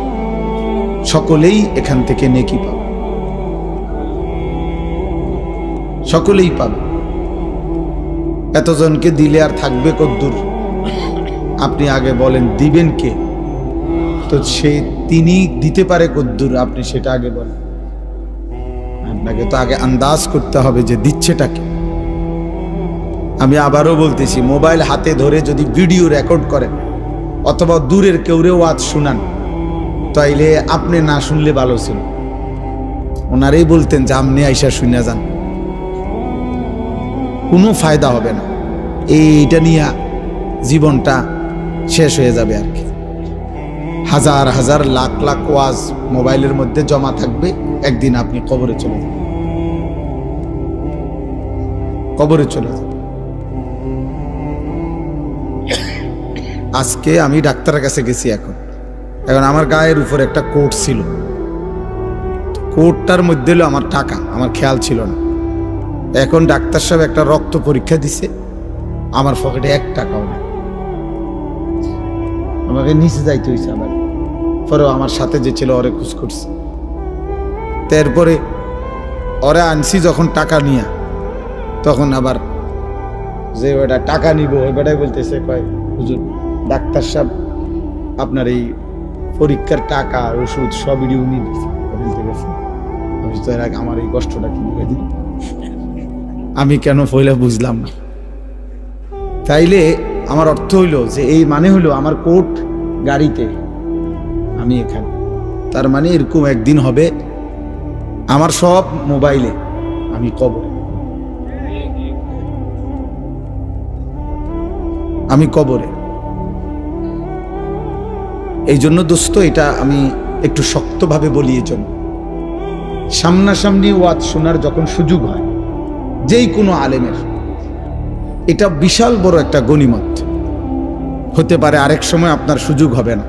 সকলেই এখান থেকে নেকি পাবে, সকলেই পাবে। এতজনকে দিলে আর থাকবে কদ্দুর? আপনি আগে বলেন দিবেন কে? তো তিনি দিতে পারে কদ্দুর, আপনি সেটা আগে বলেন। আপনাকে তো আগে আন্দাজ করতে হবে যে দিচ্ছেটাকে। আমি আবারও বলতেছি, মোবাইল হাতে ধরে যদি ভিডিও রেকর্ড করেন অথবা দূরের কেউরে ওয়াজ শুনান, তাইলে আপনি না শুনলে ভালো ছিল। ওনারাই বলতেন যে আপনি আইসা শুনে যান, কোনো ফায়দা হবে না, এইটা নিয়ে জীবনটা শেষ হয়ে যাবে আর কি। হাজার হাজার লাখ লাখ ওয়াজ মোবাইলের মধ্যে জমা থাকবে, একদিন আপনি কবরে চলে যাবেন, কবরে চলে যাবেন। আজকে আমি ডাক্তারের কাছে গেছি, এখন আমার গায়ের উপর একটা কোট ছিল, কোটটার মধ্যে হলো আমার টাকা, আমার খেয়াল ছিল না। এখন ডাক্তার সাহেব একটা রক্ত পরীক্ষা দিছে, আমার পকেটে 1 টাকাও নেই। আমাকে নিচে যাইতে হয়েছে আবার, পরেও আমার সাথে যে ছিল ওরে খুশ করছে। তারপরে ওরে আনছি যখন টাকা নিয়ে, তখন আবার যে ওটা টাকা নিব ওই বেটাই বলতেছে, কয় হুজুর ডাক্তার সাহেব আপনার এই পরীক্ষার টাকা, ওষুধ সবই উনি দিচ্ছে। আমি তো এর আগে আমার এই কষ্টটা কি বুঝে দিই, আমি কেন পয়লা বুঝলাম না। তাইলে আমার অর্থ হইল যে এই মানে হইলো আমার কোট গাড়িতে, আমি এখানে। তার মানে এরকম একদিন হবে আমার সব মোবাইলে, আমি কবরে, আমি কবরে। এই জন্য দোস্ত, এটা আমি একটু শক্তভাবে বলি। এই জন্য সামনাসামনি ওয়াজ শোনার যখন সুযোগ হয় যেই কোনো আলেমের, এটা বিশাল বড় একটা গনিমত। হতে পারে আরেক সময় আপনার সুযোগ হবে না,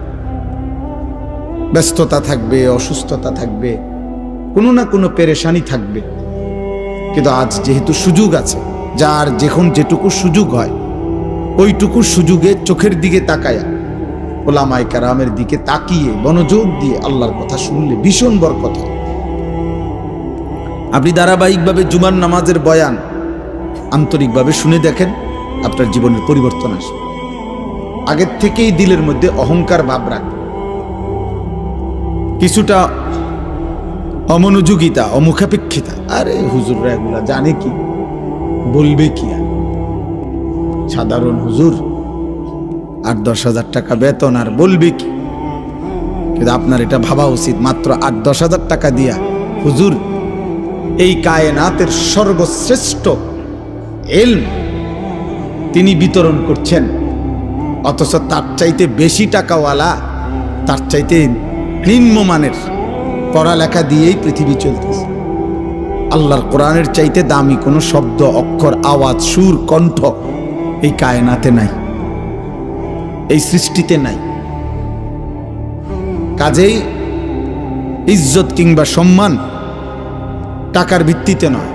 ব্যস্ততা থাকবে, অসুস্থতা থাকবে, কোনো না কোনো পেরেশানি থাকবে, কিন্তু আজ যেহেতু সুযোগ আছে, যার যখন যেটুকু সুযোগ হয় ওইটুকু সুযোগে চোখের দিকে তাকায়া, ওলামায়ে কেরামের দিকে তাকিয়ে মনোযোগ দিয়ে আল্লাহর কথা শুনলে ভীষণ বরকত হয়। আপনি ধারাবাহিকভাবে জুমার নামাজের বয়ান আন্তরিকভাবে শুনে দেখেন, আপনার জীবনের পরিবর্তন আসবে। আগের থেকেই দিলের মধ্যে অহংকার ভাব রাখবে, কিছুটা অমনোযোগিতা, অমুখাপেক্ষিতা, আরে হুজুররা এগুলা জানে কি, বলবে কি, আর সাধারণ হুজুর 8-10 হাজার টাকা বেতন, আর বলবে কি। কিন্তু আপনার এটা ভাবা উচিত, মাত্র 8-10 হাজার টাকা দিয়া হুজুর এই কায়নাতের সর্বশ্রেষ্ঠ ইলম তিনি বিতরণ করছেন, অথচ তার চাইতে বেশি টাকাওয়ালা, তার চাইতে নিম্নমানের পড়ালেখা দিয়েই পৃথিবী চলতেছে। আল্লাহর কোরআনের চাইতে দামি কোনো শব্দ, অক্ষর, আওয়াজ, সুর, কণ্ঠ এই কায়নাতে নাই, এই সৃষ্টিতে নাই। কাজেই ইজ্জত কিংবা সম্মান টাকার ভিত্তিতে নয়।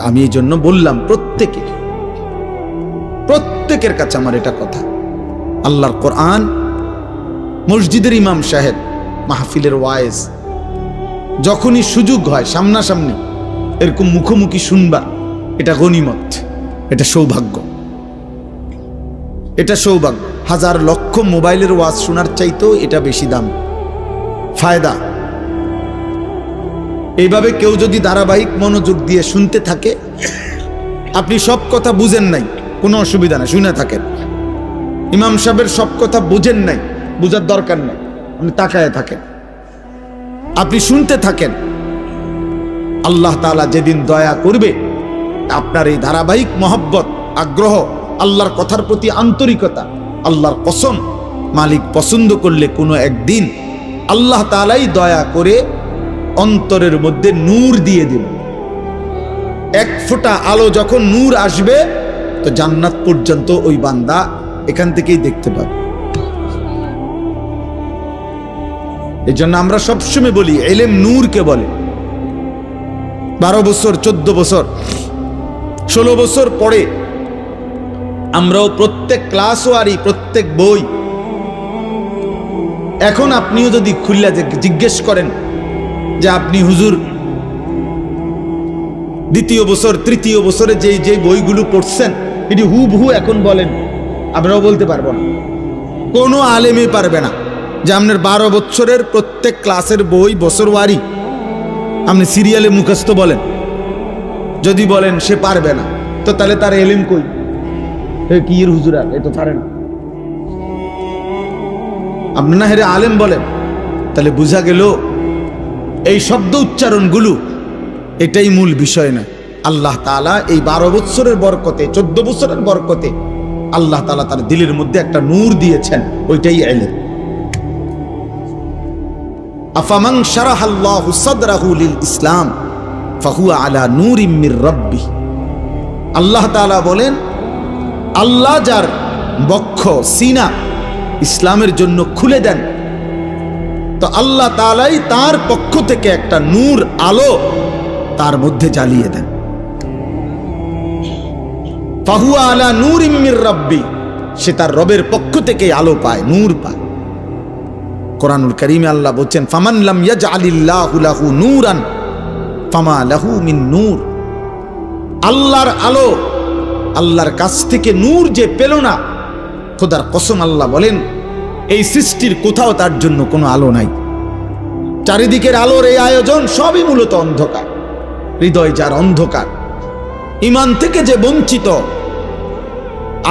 আমি এই জন্য বললাম প্রত্যেকের কাছে আমার এটা কথা, আল্লাহর কোরআন, মসজিদের ইমাম সাহেব, মাহফিলের ওয়াইজ, যখনই সুযোগ হয় সামনাসামনি এরকম মুখোমুখি শুনবা, এটা গনিমত, এটা সৌভাগ্য, এটা সৌভাগ্য। হাজার লক্ষ মোবাইলের ওয়াজ শোনার চাইতেও এটা বেশি দাম, ফায়দা। এইভাবে কেউ যদি ধারাবাহিক মনোযোগ দিয়ে শুনতে থাকে, আপনি সব কথা বুঝেন নাই, কোনো অসুবিধা নাই, শুনে থাকেন। ইমাম সাহেবের সব কথা বুঝেন নাই, বুঝার দরকার নাই, আপনি তাকায় থাকেন, আপনি শুনতে থাকেন। আল্লাহ তাআলা যেদিন দয়া করবে, আপনার এই ধারাবাহিক মহব্বত, আগ্রহ, আল্লাহর কথার প্রতি আন্তরিকতা, আল্লাহর কসম, মালিক পছন্দ করলে কোনো একদিন আল্লাহ তাআলাই দয়া করে অন্তরের মধ্যে নূর দিয়ে দিল। এক ফোঁটা আলো যখন নূর আসবে, তো জান্নাত পর্যন্ত ওই বান্দা এখান থেকেই দেখতে পাবে। এই জন্য আমরা সবসময় বলি, ইলম নূরকে বলে। 12 বছর, 14 বছর, 16 বছর পরে আমরাও প্রত্যেক ক্লাসও আরি, প্রত্যেক বই। এখন আপনিও যদি খুললা জিজ্ঞেস করেন যে আপনি হুজুর দ্বিতীয় বছর, তৃতীয় বছরে যে বইগুলো পড়ছেন এটি হুবহু এখন বলেন, আমরাও বলতে পারবো না, কোনো আলেমই পারবে না যে আপনার 12 বছরের প্রত্যেক ক্লাসের বই বছরওয়ারি আপনি সিরিয়ালে মুখস্থ বলেন। যদি বলেন সে পারবে না, তো তাহলে তার এলিম কই? কি এর হুজুর, আর এ তো পারে না। আপনি না হেরে আলেম বলেন, তাহলে বোঝা গেল এই শব্দ উচ্চারণগুলো এটাই মূল বিষয় না। আল্লাহ তাআলা এই 12 বছরের বরকতে, 14 বছরের বরকতে আল্লাহ তাআলা তার দিলের মধ্যে একটা নূর দিয়েছেন, ওইটাই ইলম। আফামান শারাহাল্লাহু সাদরাহু লিল ইসলাম ফাহুয়া আলা নূরিম মির রাব্বিহ। আল্লাহ তাআলা বলেন, আল্লাহ যার বক্ষ, সিনা ইসলামের জন্য খুলে দেন, তো আল্লাহ তাআলাই তার পক্ষ থেকে একটা নূর, আলো তার মধ্যে জ্বালিয়ে দেন। ফাহুয়া আলা নূরিম মির রাব্বি, সে তার রবের পক্ষ থেকে আলো পায়, নূর পায়। কোরআনুল কারীমে আল্লাহ বলছেন, ফামান লাম ইয়াজআলিল্লাহু লাহু নূরান ফামা লাহু মিন নূর। আল্লাহর আলো, আল্লাহর কাছ থেকে নূর যে পেল না, খোদার কসম আল্লাহ বলেন এই সৃষ্টির কোথাও তার জন্য কোনো আলো নাই। চারিদিকের আলোর এই আয়োজন সবই মূলত অন্ধকার। হৃদয় যার অন্ধকার, ঈমান থেকে যে বঞ্চিত,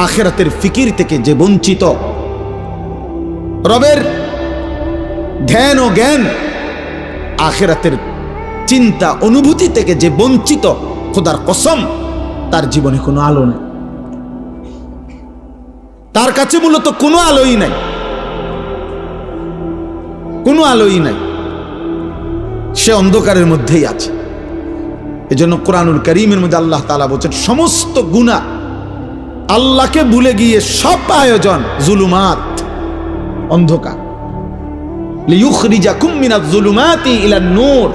আখিরাতের ফিকির থেকে যে বঞ্চিত, রবের ধ্যান ও জ্ঞান, আখিরাতের চিন্তা অনুভূতি থেকে যে বঞ্চিত, খোদার কসম তার জীবনে কোনো আলো নেই, তার কাছে মূলত কোনো আলোই নাই, কোনো আলোই নাই, সে অন্ধকারের মধ্যেই আছে। এজন্য কোরআনুল কারীমের মধ্যে আল্লাহ তাআলা বলেছেন সমস্ত গুনাহ, আল্লাহকে ভুলে গিয়ে সব আয়োজন জুলুমাত, অন্ধকার। লিইউখরিজাকুম মিনাজ জুলুমাতি ইলান নূর।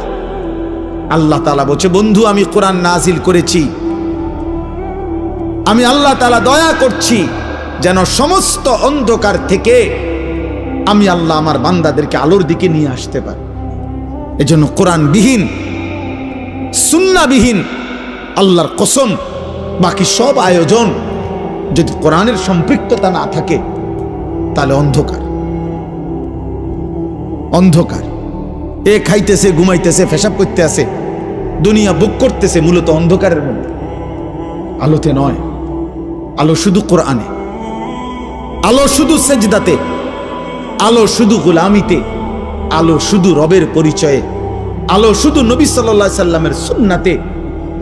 আল্লাহ তাআলা বলছে বন্ধু আমি কোরআন নাজিল করেছি, আমি আল্লাহ তাআলা দয়া করছি যেন সমস্ত অন্ধকার থেকে আমি আল্লাহ আমার বান্দাদেরকে আলোর দিকে নিয়ে আসতে পারি। এজন্য কোরআনবিহীন সুন্নাহবিহীন আল্লাহর কসম বাকি সব আয়োজন যদি কোরআনের সম্পৃক্ততা না থাকে তাহলে অন্ধকার, অন্ধকার। এ খাইতেছে, ঘুমাইতেছে, পেশাব করতে আছে, দুনিয়া বুক করতেছে, মূলত অন্ধকারের মধ্যে, আলোতে নয়। আলো শুধু কোরআনে, আলো শুধু সেজদাতে, আলো শুধু গোলামিতে, আলো শুধু রবের পরিচয়ে, আলো শুধু নবী সাল্লাল্লাহু আলাইহি সাল্লামের সুন্নাতে,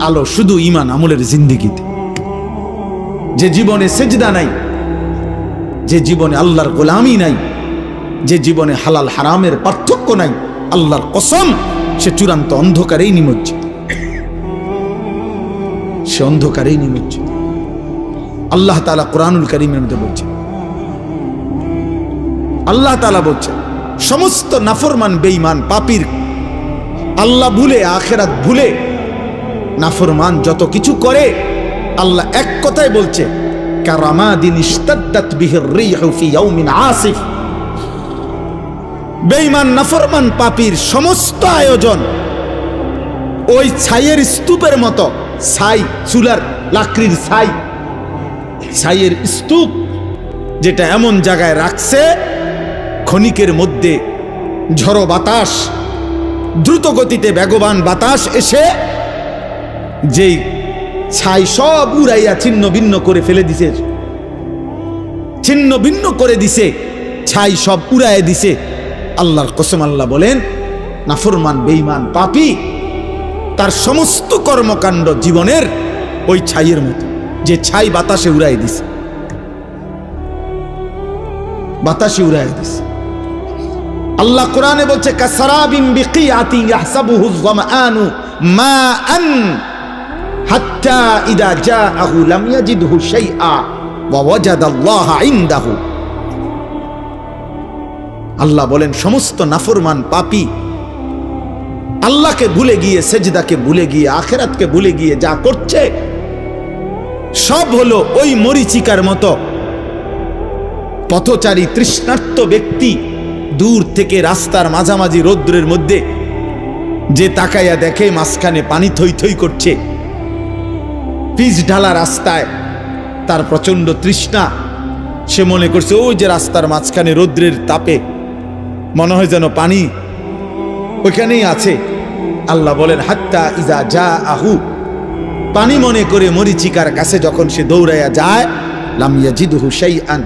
আলো শুধু ঈমান আমলের জিন্দেগিতে। যে জীবনে সেজদা নাই, যে জীবনে আল্লাহর গোলামি নাই, যে জীবনে হালাল হারামের পার্থক্য নাই, আল্লাহর কসম সে চূড়ান্ত অন্ধকারেই নিমজ্জিত, সে অন্ধকারেই নিমজ্জিত। আল্লাহ তাআলা কোরআনুল কারীমের মধ্যে বলছেন, আল্লাহ তাআলা বলছেন সমস্ত নাফরমান বেঈমান পাপীর, আল্লাহ ভুলে আখিরাত ভুলে নাফরমান যত কিছু করে, আল্লাহ এক কথাই বলছে কারামাদিন ইশতাদ্দাত বিহির রিহু ফি ইয়াউমিন আসিফ। বেঈমান নাফরমান পাপীর সমস্ত আয়োজন ওই ছাইয়ের স্তূপের মতো, ছাই চুলার লাকড়ির ছাই, ছাইয়ের স্তূপ যেটা এমন জায়গায় রাখছে ক্ষণিকের মধ্যে ঝড়ো বাতাস, দ্রুত গতিতে বেগবান বাতাস এসে যেই ছাই সব উড়াইয়া ছিন্ন ভিন্ন করে ফেলে দিছে, ছিন্ন ভিন্ন করে দিছে, ছাই সব উড়াইয়া দিছে। আল্লাহর কসম আল্লাহ বলেন নাফরমান বেঈমান পাপী তার সমস্ত কর্মকাণ্ড জীবনের ওই ছাইয়ের মতো, যে ছাই বাতাসে উড়াই দিছে, বাতাসে উড়াই দিছে। আল্লাহ কোরআনে বলছে কাসারাবিন বিকিয়াতি ইয়াহসাবুহু যামআনু মাআন হাত্তা ইযা জাআহু লাম ইয়াজিদহু শাইআ ওয়া ওয়াজাদাল্লাহা ইনদাহু। আল্লাহ বলেন সমস্ত নাফরমান পাপী আল্লাহকে ভুলে গিয়ে, সেজদাকে ভুলে গিয়ে, আখিরাতকে ভুলে গিয়ে যা করছে সব হলো ওই মরিচিকার মতো। পথচারী তৃষ্ণার্ত ব্যক্তি দূর থেকে রাস্তার মাঝামাঝি রৌদ্রের মধ্যে যে তাকাইয়া দেখে মাঝখানে পানি থই থই করছে, পিচ ঢালা রাস্তায়, তার প্রচন্ড তৃষ্ণা, সে মনে করছে ওই যে রাস্তার মাঝখানে রৌদ্রের তাপে মনে হয় যেন পানি ওইখানেই আছে। আল্লাহ বলেন হাত্তা ইজা জাআহু, পানি মনে করে মরিচিকার কাছে যখন সে দৌড়াইয়া যায়, লাম ইয়াজিদহু শাইআন,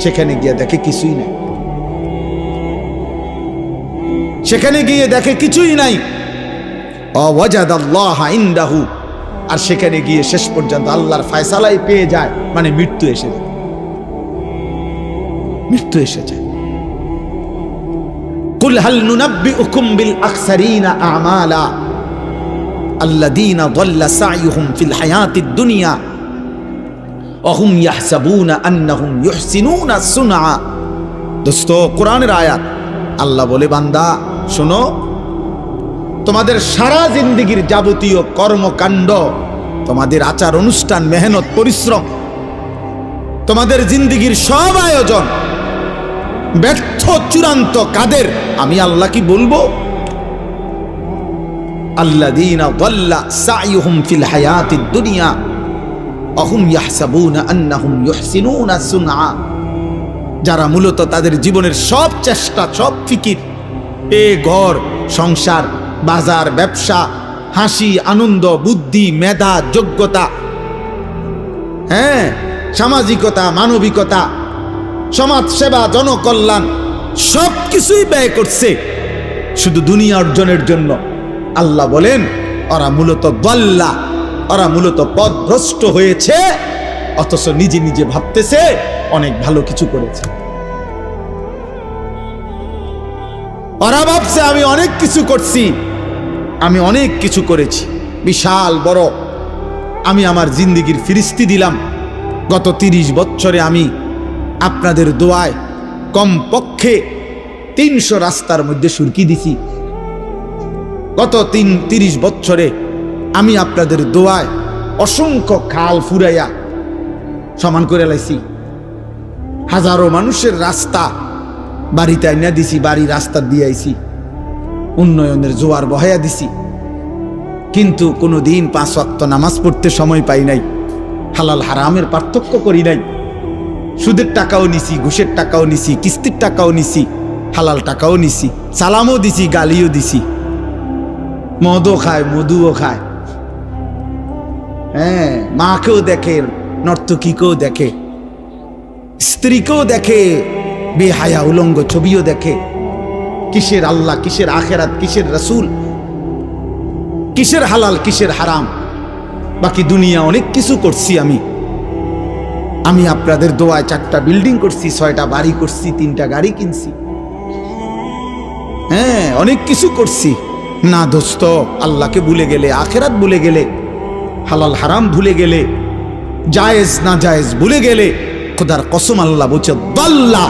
সেখানে গিয়ে দেখে কিছুই নাই, সেখানে গিয়ে দেখে কিছুই নাই। ওয়াজাদাল্লাহা ইনদাহু, আর সেখানে গিয়ে শেষ পর্যন্ত আল্লাহর ফয়সালাই পেয়ে যায়, মানে মৃত্যু এসে যায়, মৃত্যু এসে যায়। কুল হাল নুনাব্বিউকুম বিল আখসারিনা আমালা আল্লাযীনা দাল্লা সা'য়ুহুম ফিল হায়াতিদ দুনিয়া ওয়া হুম ইয়াহসাবুনা আন্নাহুম ইউহসিনুনা সুনআ। দোস্ত কোরআনের আয়াত, আল্লাহ বলে বান্দা শোনো, তোমাদের সারা জিন্দেগীর যাবতীয় কর্মকাণ্ড, তোমাদের আচার অনুষ্ঠান, মেহনত পরিশ্রম, তোমাদের জিন্দেগীর সব আয়োজন ব্যর্থ চূড়ান্ত কাদের, আমি আল্লাহ কি বলবো? আল্লাযীনা দাল্লা সা'য়ুহুম ফিল হায়াতিদ দুনিয়া ওয়া হুম ইয়াহসাবুনা আন্নাহুম ইউহসিনুনা সুনআ। যারা মূলত তাদের জীবনের সব চেষ্টা, সব ফিকির, ঘর সংসার, বাজার, ব্যবসা, হাসি, আনন্দ, বুদ্ধি, মেধা, যোগ্যতা, সামাজিকতা, মানবিকতা, সমাজ সেবা, জনকল্যাণ, সব কিছুই ব্যয় করছে শুধু দুনিয়া অর্জনের জন্য। আল্লাহ বলেন ওরা মূলত দাল্লা, ওরা মূলত পথভ্রষ্ট হয়েছে, অথচ নিজে নিজে ভাবতেছে অনেক ভালো কিছু করেছে। ওরা ভাবছে আমি অনেক কিছু করছি, আমি অনেক কিছু করেছি, বিশাল বড়। আমি আমার জিন্দেগির ফিরিস্তি দিলাম। গত 30 বছরে আমি আপনাদের দোয়ায় কমপক্ষে 300 রাস্তার মধ্যে সুরকি দিছি। গত 30 বছরে আমি আপনাদের দোয়ায় অসংখ্য খাল ফুরাইয়া সমান করে লাইছি। হাজারো মানুষের রাস্তা বাড়িতে আইনা দিছি, বাড়ি রাস্তা দিয়ে আইছি, উন্নয়নের জোয়ার বহাইয়া দিছি। কিন্তু কোনোদিন 5 ওয়াক্ত নামাজ পড়তে সময় পাই নাই, হালাল হারামের পার্থক্য করি নাই। সুদের টাকাও নিছি, ঘুষের টাকাও নিছি, কিস্তির টাকাও নিছি, হালাল টাকাও নিছি, সালামও দিছি, গালিও দিছি, মদও খায়, মধুও খায়। হ্যাঁ, মাকেও দেখে, নর্তকীকেও দেখে, স্ত্রীকেও দেখে, বেহায়া উলঙ্গ ছবিও দেখে। কিসের আল্লাহ, কিসের আখেরাত, কিসের রাসূল, কিসের হালাল, কিসের হারাম। বাকি দুনিয়া অনেক কিছু করছি আমি আপনাদের দোয়ায় 4টা বিল্ডিং করছি, 6টা বাড়ি করছি, 3টা গাড়ি কিনছি। হ্যাঁ, অনেক কিছু করছি। না দোস্ত, আল্লাহকে ভুলে গেলে, আখেরাত ভুলে গেলে, হালাল হারাম ভুলে গেলে, জায়েজ না জায়েজ ভুলে গেলে, খোদার কসম আল্লাহ বলছে দাল্লা,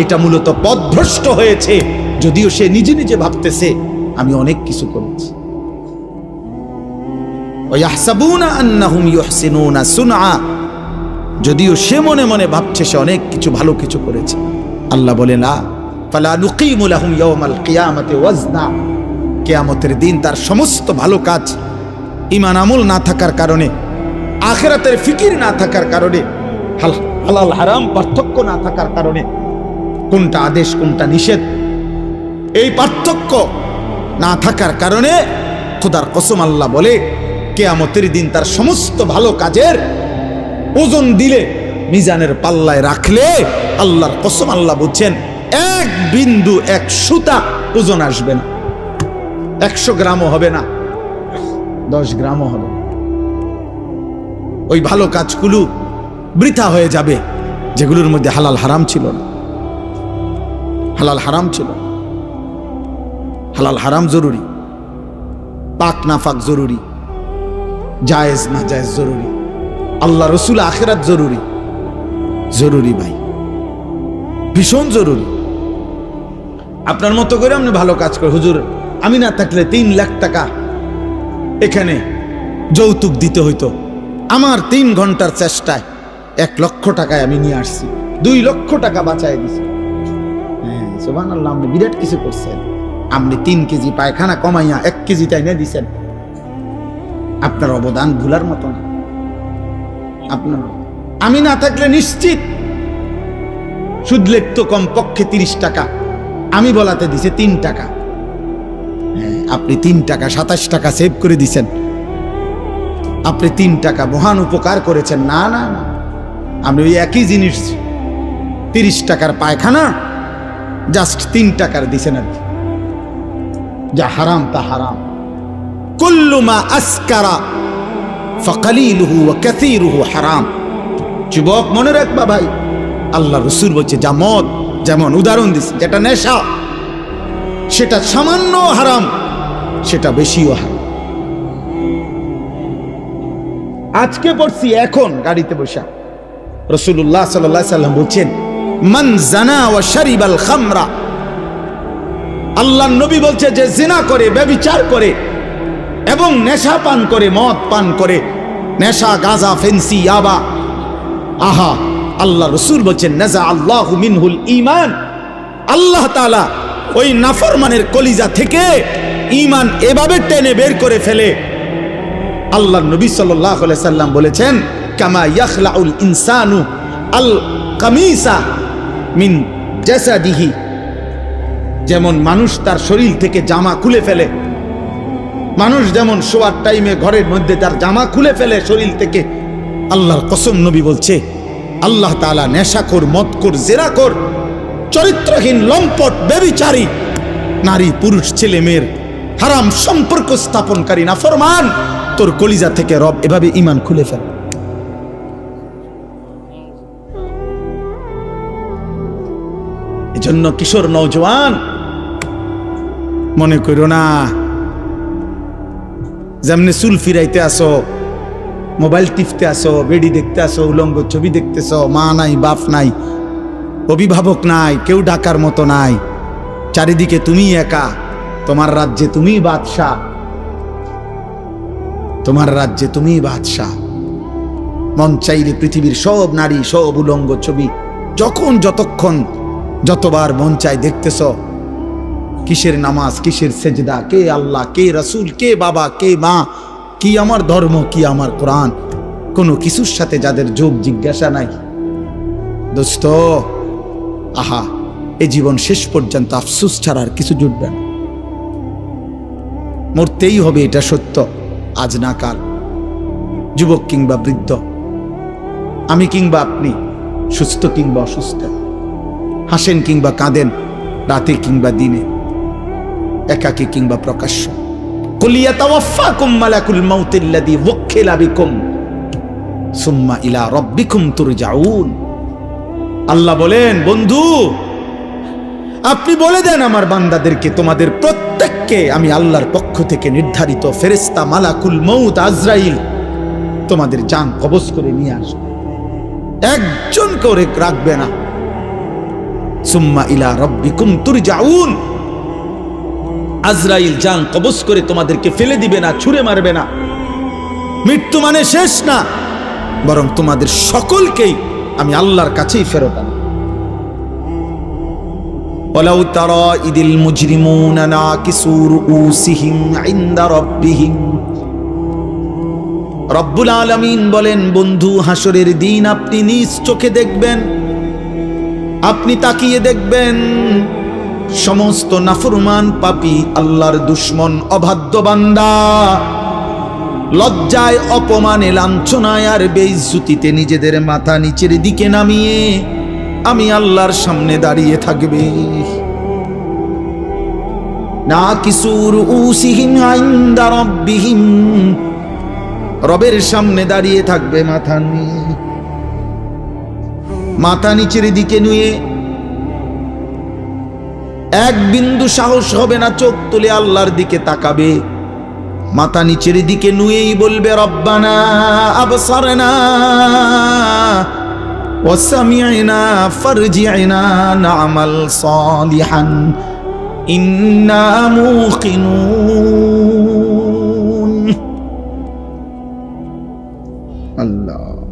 এটা মূলত পথভ্রষ্ট হয়েছে। যদিও সে নিজে নিজে ভাবতেছে আমি অনেক কিছু করেছি। ওয়াহসাবুনা আন্নাহুম ইউহসিনুনা সুনআ, যদিও সে মনে মনে ভাবছে সে অনেক কিছু ভালো কিছু করেছে। আল্লাহ বলে না, ফালা নুকিমু লাহুম ইয়াওমাল কিয়ামাতি ওয়াজনা, কিয়ামতের দিন তার সমস্ত ভালো কাজ, ঈমান আমল না থাকার কারণে, আখিরাতের ফিকির না থাকার কারণে, হালাল হারাম পার্থক্য না থাকার কারণে, কোনটা আদেশ কোনটা নিষেধ এই পার্থক্য না থাকার কারণে খোদার কসম আল্লাহ বলে কিয়ামতের দিন তার সমস্ত ভালো কাজের ওজন দিলে, মিজানের পাল্লায় রাখলে, আল্লাহর কসম আল্লাহ বলছেন 1 বিন্দু 1 সুতা ওজন আসবে না। 100 গ্রামও হবে না, 10 গ্রামও হবে না। ওই ভালো কাজগুলো বৃথা হয়ে যাবে যেগুলোর মধ্যে হালাল হারাম ছিল না। হালাল হারাম ছিল, হালাল হারাম জরুরি, পাক না ফাক জরুরি, জায়েজ না জায়েজ জরুরি, আল্লাহ রসুল আখিরাত জরুরি। জরুরি ভাই, ভীষণ জরুরি। আপনার মতো করে আপনি ভালো কাজ করে, হুজুর আমি না থাকলে 3 লাখ টাকা এখানে যৌতুক দিতে হইতো, আমার 3 ঘন্টার চেষ্টায় 1 লক্ষ টাকায় আমি নিয়ে আসছি, 2 লক্ষ টাকা বাঁচাই দিছি। হ্যাঁ, সুবহানাল্লাহ, আপনি বিরাট কিছু করছেন। আপনি 3 কেজি পায়খানা কমাইয়া 1 কেজি তাই না দিছেন। আপনার অবদান ভুলার মতো না। আপনার, আমি না থাকলে নিশ্চিত সুদ লেখতো কমপক্ষে 30 টাকা, আমি বলাতে দিছে 3 টাকা। হ্যাঁ, আপনি 3 টাকা 27 টাকা সেভ করে দিছেন। আপনি 3 টাকা মহান উপকার করেছেন। না না না, আপনি ওই একই জিনিস 30 টাকার পায়খানা জাস্ট 3 টাকার দিছেন আর কি। যা হারাম তা হারাম। কুল্লু মা আসকারা ফাকালিলুহু ওয়া কাসীরুহু হারাম। যুবক মনে রাখবা ভাই, আল্লাহ রাসূল বলছে যা মদ, যেমন উদাহরণ দিছে, যেটা নেশা সেটা সামান্য হারাম, সেটা বেশিও হারাম। আজকে পড়ছি এখন গাড়িতে বসা, রাসূলুল্লাহ সাল্লাল্লাহু আলাইহি সাল্লাম বলছেন মান জানা ওয়া শারিবাল খামরা, আল্লাহর নবী বলছে যে জিনা করে, ব্যভিচার করে এবং নেশা পান করে, মদ পান করে, নেশা, গাঁজা, ফেন্সি, ইয়াবা, আহা, আল্লাহ রাসূল বলছেন নাজা আল্লাহু মিনহুল ঈমান, আল্লাহ তাআলা ওই নাফরমানের কলিজা থেকে ঈমান এভাবে টেনে বের করে ফেলে। আল্লাহর নবী সাল্লাল্লাহু আলাইহি সাল্লাম বলেছেন কামা ইয়াখলাউল ইনসানু আল কামিসা মিন জাসাদিহি, যেমন মানুষ তার শরীর থেকে জামা খুলে ফেলে, মানুষ যেমন শোয়ার টাইমে ঘরের মধ্যে তার জামা খুলে ফেলে শরীর থেকে, আল্লাহর কসম নবী বলছে আল্লাহ তাআলা নেশাখোর, মদখোর, জেনাখোর চরিত্রহীন, লম্পট, ব্যভিচারী নারী, পুরুষ, ছেলে মেয়ের হারাম সম্পর্ক স্থাপনকারী নাফরমান, তোর কলিজা থেকে রব এভাবে ঈমান খুলে ফেল। এজন্য কিশোর নওজোয়ান, মনে করো না যেমনি চুল ফিরাইতে আসো, মোবাইল টিপতে আসো, বেডি দেখতে আসো, উলঙ্গ ছবি দেখতেছ, মা নাই, বাপ নাই, অভিভাবক নাই, কেউ ডাকার মতো নাই, চারিদিকে তুমি একা, তোমার রাজ্যে তুমি বাদশাহ, তোমার রাজ্যে তুমি বাদশাহ। মন চাইলে পৃথিবীর সব নারী, সব উলঙ্গ ছবি যখন, যতক্ষণ, যতবার মন চাই দেখতেছ। কিসের নামাজ, কিসের সেজদা, কে আল্লাহ, কে রাসূল, কে বাবা, কে মা, কি আমার ধর্ম, কি আমার কোরআন, কোনো কিছুর সাথে যাদের যোগ জিজ্ঞাসা নাই। দোস্ত, আহা, এই জীবন শেষ পর্যন্ত আফসোস ছাড়া আর কিছু জুটবে না। মরতেই হবে, এটা সত্য, আজ না কাল। যুবক কিংবা বৃদ্ধ, আমি কিংবা আপনি, সুস্থ কিংবা অসুস্থ, হাসেন কিংবা কাঁদেন, রাতে কিংবা দিনে, একাকী কিংবা প্রকাশ্য, কুল ইয়াতাওয়াফাকুম মালাকুল মাউতিল্লাযী ওয়াক্কিলা বিকুম সুম্মা ইলা রাব্বিকুম তুরজাউন। আল্লাহ বলেন, বন্ধু আপনি বলে দেন আমার বান্দাদেরকে, তোমাদের প্রত্যেককে আমি আল্লাহর পক্ষ থেকে নির্ধারিত ফেরেশতা মালাকুল মউত আজরাইল তোমাদের জান কবজ করে নিয়ে আসবে, একজন করে রাখবে না। সুম্মা ইলা রাব্বিকুম তুরজাউন, আজরাইল জান কবজ করে তোমাদেরকে ফেলে দিবে না, ছুঁড়ে মারবে না। মৃত্যু মানে শেষ না, বরং তোমাদের সকলকেই আমি আল্লাহর কাছেই ফেরত আনব। ওয়ালাউ তারা ইদিল মুজরিমুনা নাকিসু রুউসিহিম ইনদা রাব্বিহিম। রব্বুল আলামিন বলেন, বন্ধু হাসরের দিন আপনি নিজ চোখে দেখবেন, আপনি তাকিয়ে দেখবেন সমস্ত নাফরমান পাপী, আল্লাহর দুশমন, অবাধ্য বান্দা লজ্জায়, অপমানে, লাঞ্ছনায় আর বেইজ্জতিতে নিজেদের মাথা নিচের দিকে নামিয়ে আমি আল্লাহর সামনে দাঁড়িয়ে থাকবে। নাকিসু রুউসিহিম ইনদা রাব্বিহিম, রবের সামনে দাঁড়িয়ে থাকবে মাথা নিচের দিকে নুয়ে, এক বিন্দু সাহস হবে না চোখ তুলে আল্লাহর দিকে তাকাবে। মাথা নিচের দিকে নুয়েই বলবে, রব্বানা আবসারনা ওয়া সামি'না ফারজি'না না'মাল সালিহান ইন্না মুকিনুন। আল্লাহ।